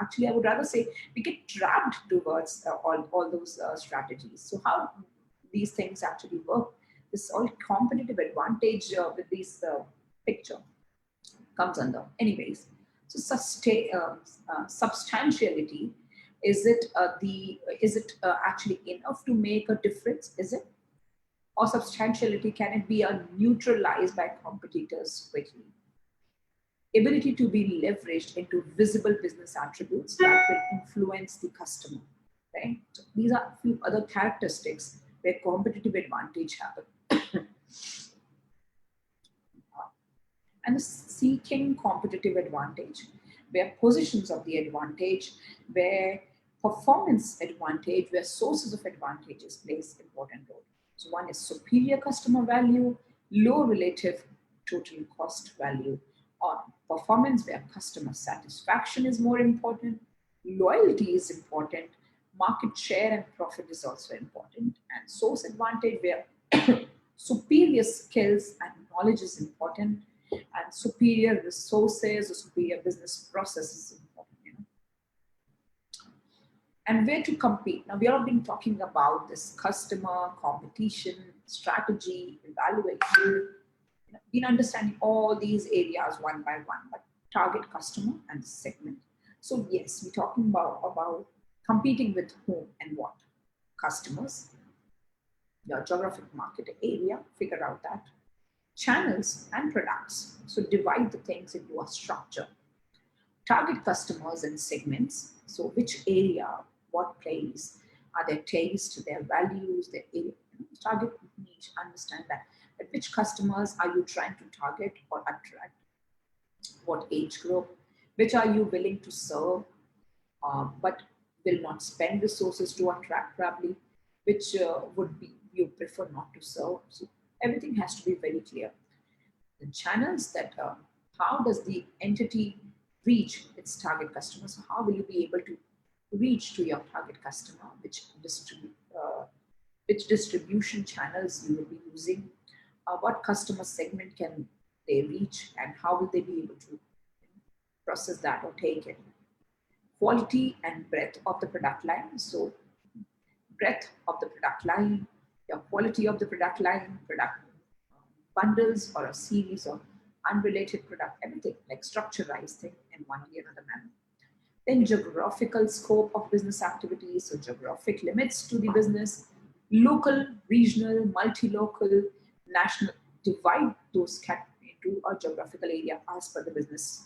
actually, I would rather say we get trapped towards all those strategies. So how these things actually work? This all competitive advantage with this picture comes under. Anyways, so substantiality, is it actually enough to make a difference? Is it? Or substantiality, can it be neutralized by competitors quickly? Ability to be leveraged into visible business attributes that will influence the customer, right? So these are a few other characteristics where competitive advantage happens. And seeking competitive advantage, where positions of the advantage, where performance advantage, where sources of advantages plays important role. So one is superior customer value, low relative total cost value, or performance where customer satisfaction is more important, loyalty is important, market share and profit is also important, and source advantage where superior skills and knowledge is important, and superior resources or superior business processes is important. And where to compete. Now, we have been talking about this customer, competition, strategy, evaluation, been understanding all these areas one by one, but target customer and segment. So yes, we're talking about competing with whom and what. Customers, your geographic market area, figure out that. Channels and products. So divide the things into a structure. Target customers and segments. So which area, what place, are their taste, their values, their area. Target niche, understand that. But which customers are you trying to target or attract? What age group? Which are you willing to serve, but will not spend resources to attract probably? Which would be you prefer not to serve? So everything has to be very clear. The channels that how does the entity reach its target customers? How will you be able to reach to your target customer? Which distribution channels you will be using? What customer segment can they reach, and how will they be able to process that or take it? Quality and breadth of the product line. So breadth of the product line, your quality of the product line, product bundles or a series of unrelated product, everything like structurized thing in one way or another manner. Then geographical scope of business activities, so geographic limits to the business, local, regional, multi-local, national, divide those into a geographical area as per the business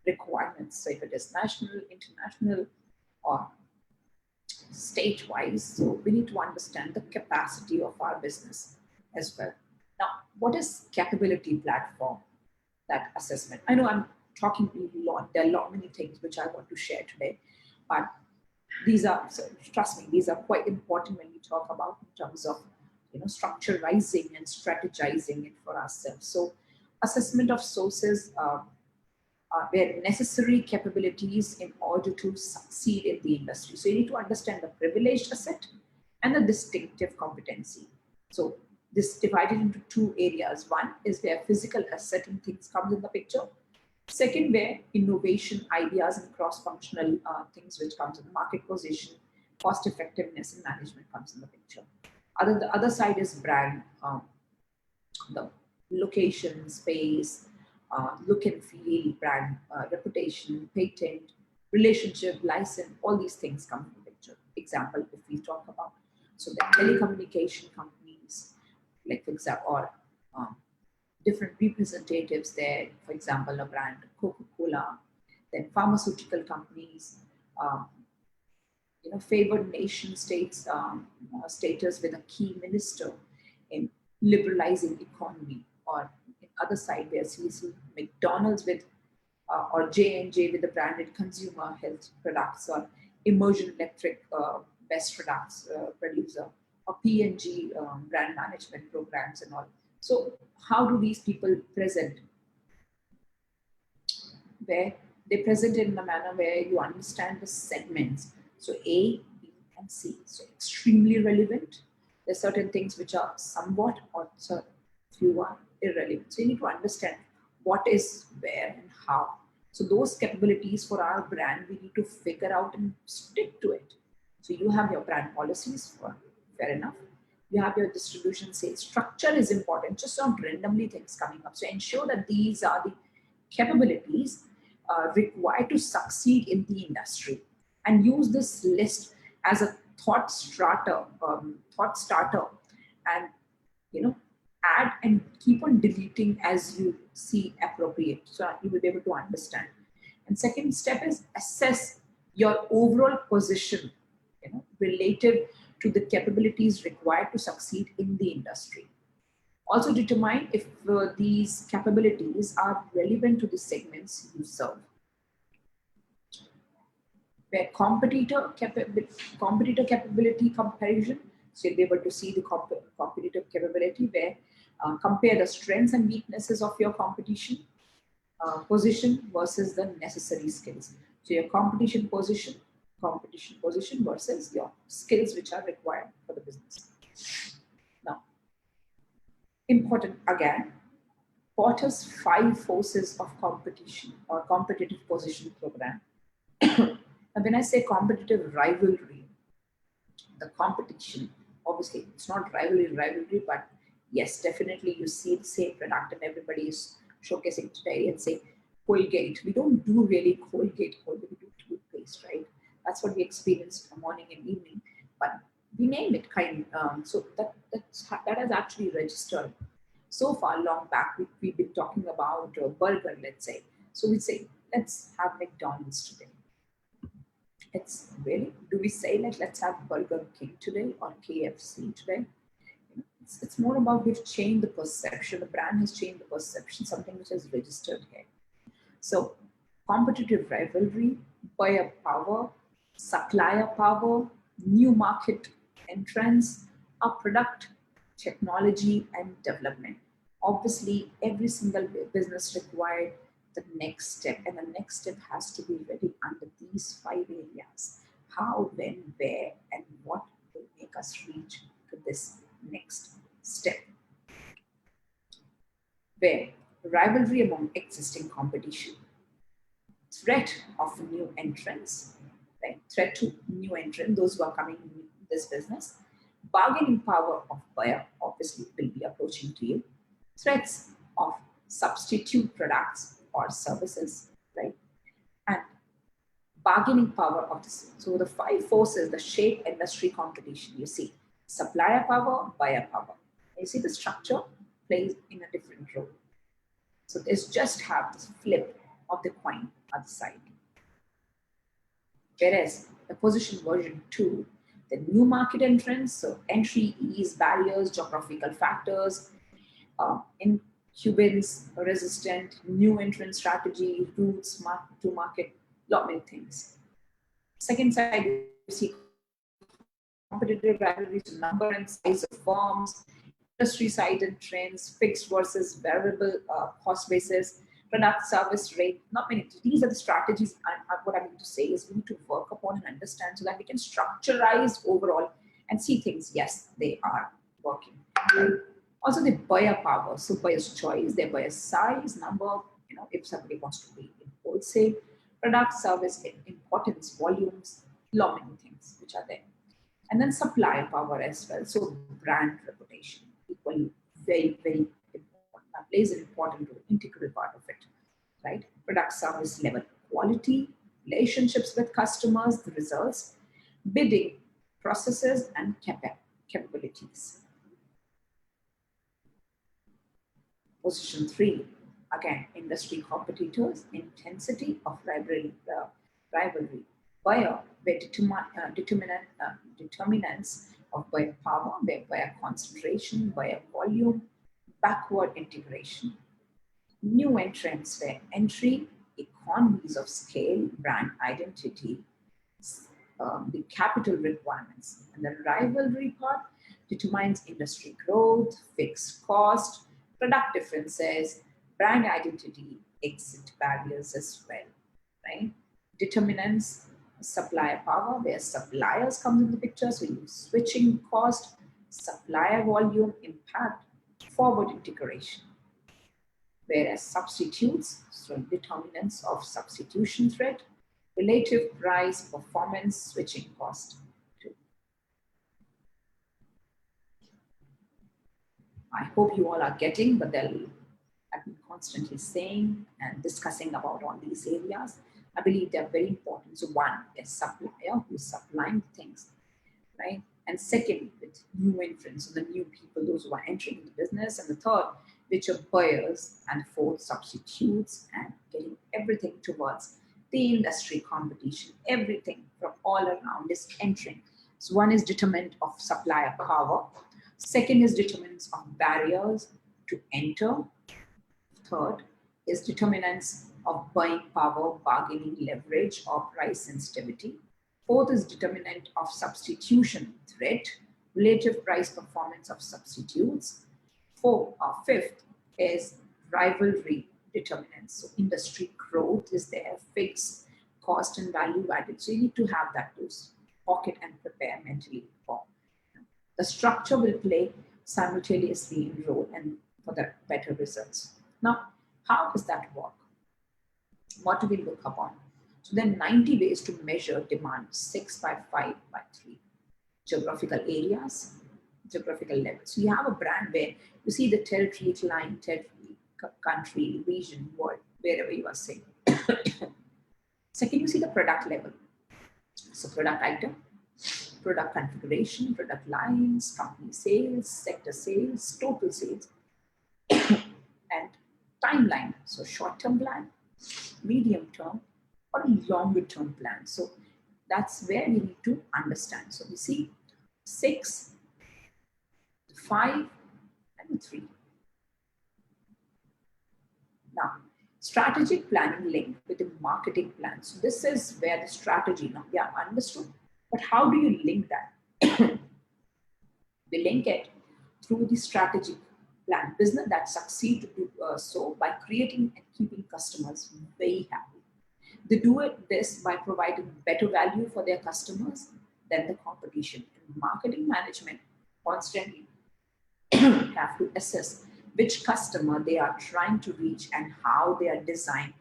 requirements. So if it is national, international, or state-wise, so we need to understand the capacity of our business as well. Now, what is capability platform? That assessment. I know I'm talking a lot. There are many things which I want to share today, but these are, so trust me, these are quite important when we talk about in terms of structurizing and strategizing it for ourselves. So, assessment of sources where necessary capabilities in order to succeed in the industry. So you need to understand the privileged asset and the distinctive competency. So this divided into 2 areas. One is where physical asset and things comes in the picture. Second, where innovation, ideas, and cross-functional things which comes in the market position, cost effectiveness, and management comes in the picture. The other side is brand, the location, space, look and feel, brand, reputation, patent, relationship, license, all these things come in the picture. Example, if we talk about, so the telecommunication companies, like for example, or different representatives there, for example, a brand Coca-Cola, then pharmaceutical companies, favored nation states status with a key minister in liberalizing economy or in other side, where you see McDonald's with or J&J with the branded consumer health products, or Immersion Electric best products producer, or P&G brand management programs and all. So how do these people present? Where they present in a manner where you understand the segments. So A, B, and C. So extremely relevant. There are certain things which are somewhat, or few are irrelevant. So you need to understand what is where and how. So those capabilities for our brand, we need to figure out and stick to it. So you have your brand policies, for fair enough. You have your distribution sales. Structure is important, just not randomly things coming up. So ensure that these are the capabilities required to succeed in the industry, and use this list as a thought starter, and add and keep on deleting as you see appropriate, so you will be able to understand. And second step is assess your overall position, relative to the capabilities required to succeed in the industry. Also determine if these capabilities are relevant to the segments you serve. Where competitor capability comparison, so you'll be able to see the competitive capability, where compare the strengths and weaknesses of your competition position versus the necessary skills. So your competition position versus your skills which are required for the business. Now, important again, Porter's 5 forces of competition or competitive position program. And when I say competitive rivalry, the competition, obviously it's not rivalry, but yes, definitely you see the same product and everybody is showcasing today and say Colgate. We don't do really Colgate, we do toothpaste, right? That's what we experience morning and evening, but we name it so that has actually registered. So far long back, we've been talking about burger, let's say. So we say, let's have McDonald's today. It's really, do we say like, let's have Burger King today or KFC today? It's more about we've changed the perception. The brand has changed the perception, something which has registered here. So competitive rivalry, buyer power, supplier power, new market entrants, our product, technology, and development. Obviously, every single business required the next step, and the next step has to be ready under these 5 areas: how, when, where, and what will make us reach to this next step. Where rivalry among existing competition, threat of new entrants, right? Threat to new entrants, those who are coming in this business, bargaining power of buyer, obviously will be approaching to you, threats of substitute products or services, right? And bargaining power of this. So the 5 forces, the shape industry competition, you see supplier power, buyer power. You see the structure plays in a different role. So there's just have this flip of the coin at the side. Whereas the position version 2, the new market entrants, so entry, ease, barriers, geographical factors, incumbents, resistant, new entrant strategy, routes to market, lot many things. Second side, you see competitive rivalries, number and size of firms, industry side and trends, fixed versus variable cost basis, product service rate, not many. These are the strategies. What I mean to say is we need to work upon and understand so that we can structuralize overall and see things. Yes, they are working. Right? Also, the buyer power. So buyer's choice, their buyer size, number, if somebody wants to be in wholesale, product, service, importance, volumes, lot many things which are there. And then supplier power as well. So brand reputation, equally very, very important. That plays an important role, integral part of it, right? Product, service level, quality, relationships with customers, the results, bidding, processes, and capabilities. Position 3, again, industry competitors, intensity of rivalry, buyer, where determinants of buyer power, buyer concentration, buyer volume, backward integration. New entrants where entry, economies of scale, brand identity, the capital requirements. And the rivalry part determines industry growth, fixed cost, product differences, brand identity, exit barriers as well, right? Determinants, supplier power, where suppliers come in the picture, so you switching cost, supplier volume, impact, forward integration. Whereas substitutes, so determinants of substitution threat, relative price, performance, switching cost. I hope you all are getting, but I've been constantly saying and discussing about all these areas. I believe they're very important. So one is supplier who's supplying things, right? And second, with new entrants, so the new people, those who are entering the business. And the third, which are buyers. And fourth, substitutes and getting everything towards the industry competition. Everything from all around is entering. So one is determinant of supplier power. Second is determinants of barriers to enter. Third is determinants of buying power, bargaining leverage, or price sensitivity. Fourth is determinant of substitution threat, relative price performance of substitutes. Fifth is rivalry determinants. So industry growth is there, fixed cost and value added. So you need to have that to pocket and prepare mentally for. The structure will play simultaneously in role and for the better results. Now, how does that work? What do we look upon? So there are 90 ways to measure demand, 6 by 5 by 3. Geographical areas, geographical levels. So you have a brand where you see the territory, client, territory, country, region, world, wherever you are saying. Second, you see the product level. So product item, product configuration, product lines, company sales, sector sales, total sales, and timeline. So short-term plan, medium-term, or longer-term plan. So that's where we need to understand. So we see 6, 5, and 3. Now, strategic planning linked with the marketing plan. So this is where the strategy, now, yeah, understood. But how do you link that? We link it through the strategic plan. Business that succeed to do so by creating and keeping customers very happy. They do this by providing better value for their customers than the competition. And marketing management constantly have to assess which customer they are trying to reach and how they are designed.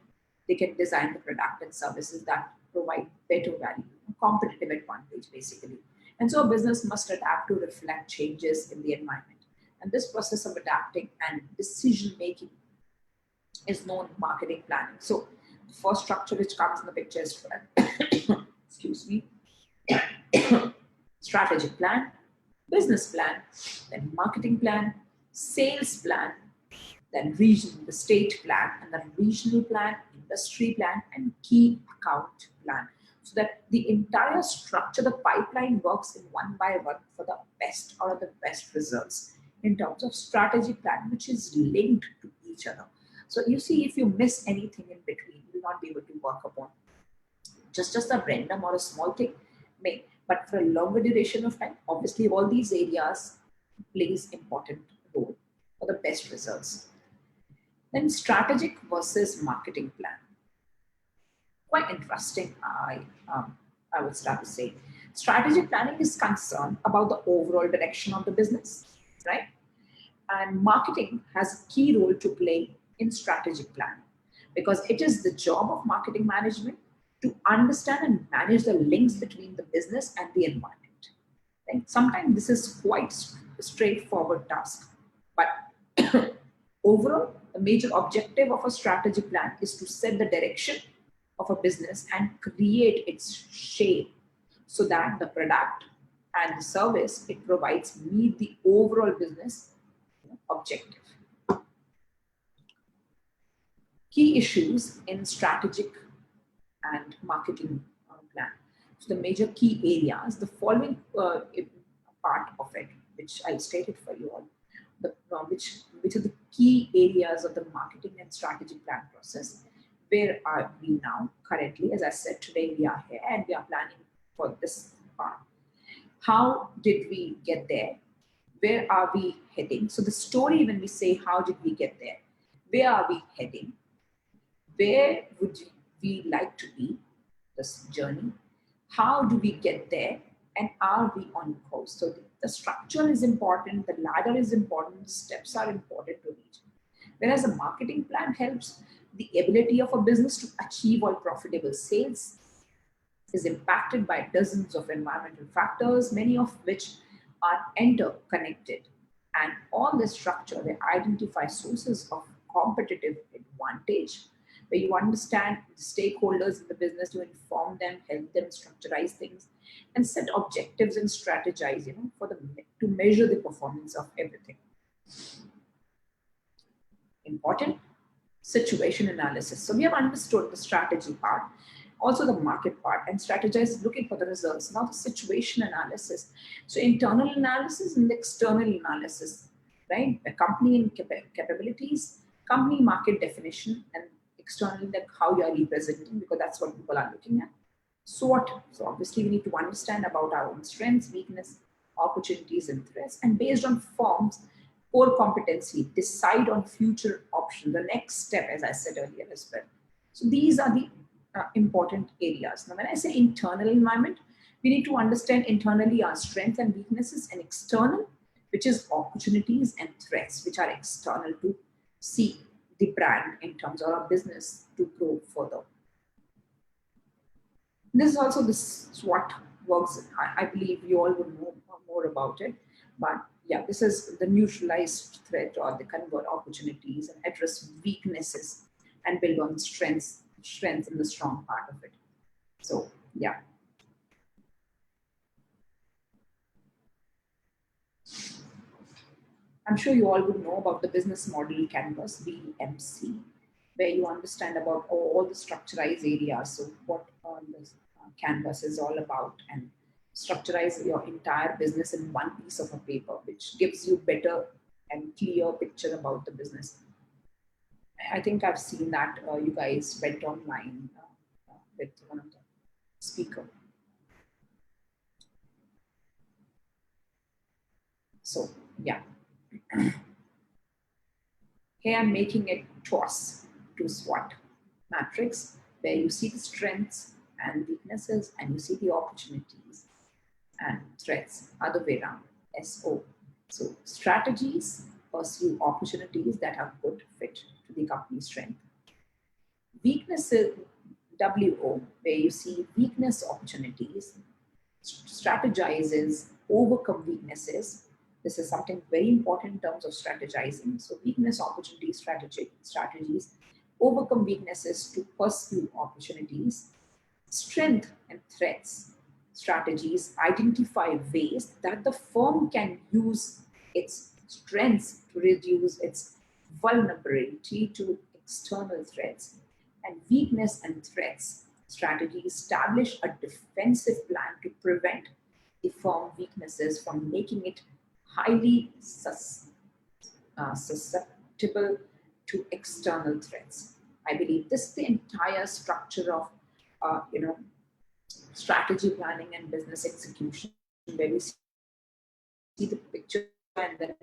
They can design the product and services that provide better value, competitive advantage basically. And so a business must adapt to reflect changes in the environment. And this process of adapting and decision making is known as marketing planning. So the first structure which comes in the picture is excuse me, strategic plan, business plan, then marketing plan, sales plan, then region, the state plan, and then regional plan, industry plan, and key account plan. So that the entire structure, the pipeline works in one by one for the best or the best results in terms of strategy plan, which is linked to each other. So you see, if you miss anything in between, you will not be able to work upon just a random or a small thing may, but for a longer duration of time, obviously all these areas plays important role for the best results. Then strategic versus marketing plan. Quite interesting, I would start to say. Strategic planning is concerned about the overall direction of the business, right? And marketing has a key role to play in strategic planning because it is the job of marketing management to understand and manage the links between the business and the environment. Right? Sometimes this is quite a straightforward task, but overall, the major objective of a strategic plan is to set the direction of a business and create its shape so that the product and the service it provides meet the overall business objective. Key issues in strategic and marketing plan. So the major key areas, the following part of it, which I'll state it for you all. which are the key areas of the marketing and strategy plan process. Where are we now currently? As I said, today we are here and we are planning for this part. How did we get there? Where are we heading? So the story, when we say how did we get there, where are we heading? Where would we like to be this journey? How do we get there? And are we on course? So the structure is important, the ladder is important, the steps are important to reach. Whereas a marketing plan helps the ability of a business to achieve all profitable sales is impacted by dozens of environmental factors, many of which are interconnected. And all this structure, they identify sources of competitive advantage, where you understand the stakeholders in the business, to inform them, help them structurize things, and set objectives and strategize, for to measure the performance of everything. Important situation analysis. So we have understood the strategy part, also the market part, and strategize looking for the results. Now the situation analysis. So internal analysis and the external analysis, right? The company and capabilities, company market definition, and externally like how you are representing, because that's what people are looking at. SWOT. So obviously we need to understand about our own strengths, weakness, opportunities, and threats, and based on forms, core competency, decide on future options, the next step, as I said earlier as well. So these are the important areas. Now, when I say internal environment, we need to understand internally our strengths and weaknesses, and external, which is opportunities and threats, which are external to see the brand in terms of our business to grow further. This is also this SWOT works. I believe you all would know more about it, but yeah, this is the neutralized threat or the convert opportunities and address weaknesses and build on strengths in the strong part of it. So yeah. I'm sure you all would know about the business model canvas, BMC, where you understand about all the structurized areas. So what this canvas is all about, and structurize your entire business in one piece of a paper, which gives you better and clear picture about the business. I think I've seen that you guys went online with one of the speaker. So yeah, here I'm making it toss to SWOT matrix, where you see the strengths and weaknesses, and you see the opportunities and threats, other way around, SO. So strategies pursue opportunities that are good fit to the company's strength. Weaknesses, WO, where you see weakness opportunities, strategizes, overcome weaknesses. This is something very important in terms of strategizing. So weakness, opportunities, strategies, overcome weaknesses to pursue opportunities. Strength and threats, strategies, identify ways that the firm can use its strengths to reduce its vulnerability to external threats. And weakness and threats, strategy, establish a defensive plan to prevent the firm weaknesses from making it highly susceptible to external threats. I believe this is the entire structure of strategy planning and business execution, where we see the picture and then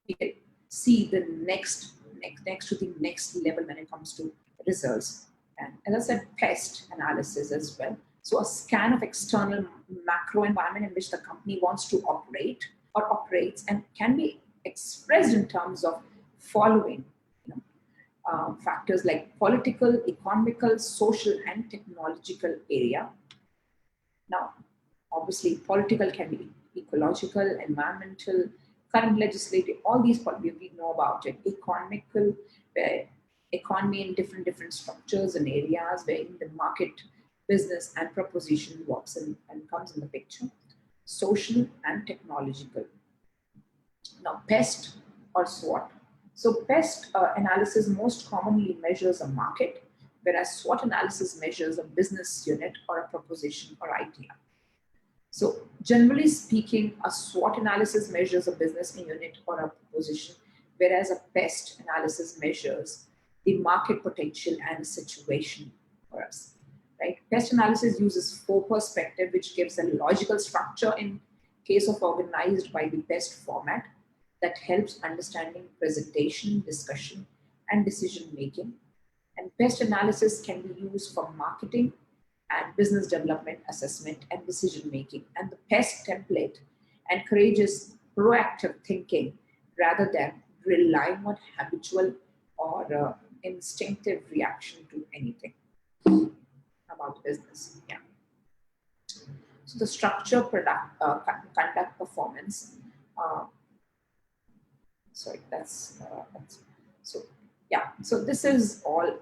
we can see the next to the next level when it comes to results. And as I said, pest analysis as well. So a scan of external macro environment in which the company wants to operate or operates, and can be expressed in terms of following factors like political, economical, social, and technological area. Now, obviously, political can be ecological, environmental, current legislative, all these we know about it. Economical, where economy in different structures and areas where the market, business, and proposition works and comes in the picture. Social and technological. Now, pest or SWOT. So pest analysis most commonly measures a market, whereas SWOT analysis measures a business unit or a proposition or idea. So generally speaking, a SWOT analysis measures a business unit or a proposition, whereas a PEST analysis measures the market potential and the situation for us. Right? PEST analysis uses four perspective, which gives a logical structure in case of organized by the PEST format that helps understanding presentation, discussion, and decision making. And PEST analysis can be used for marketing and business development assessment and decision making. And the PEST template encourages proactive thinking rather than relying on habitual or instinctive reaction to anything about business. Yeah. So the structure, conduct, performance. Sorry, that's so. Yeah, so this is all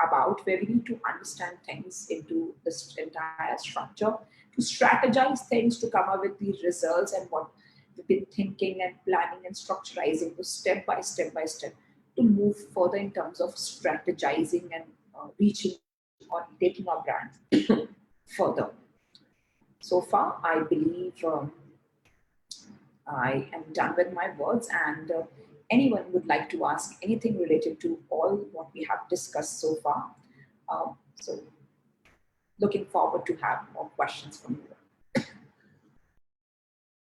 about where we need to understand things into this entire structure, to strategize things, to come up with the results and what we've been thinking and planning and structurizing, to step by step to move further in terms of strategizing and reaching or taking our brand further. So far, I believe I am done with my words, and anyone would like to ask anything related to all what we have discussed so far. So looking forward to have more questions from you.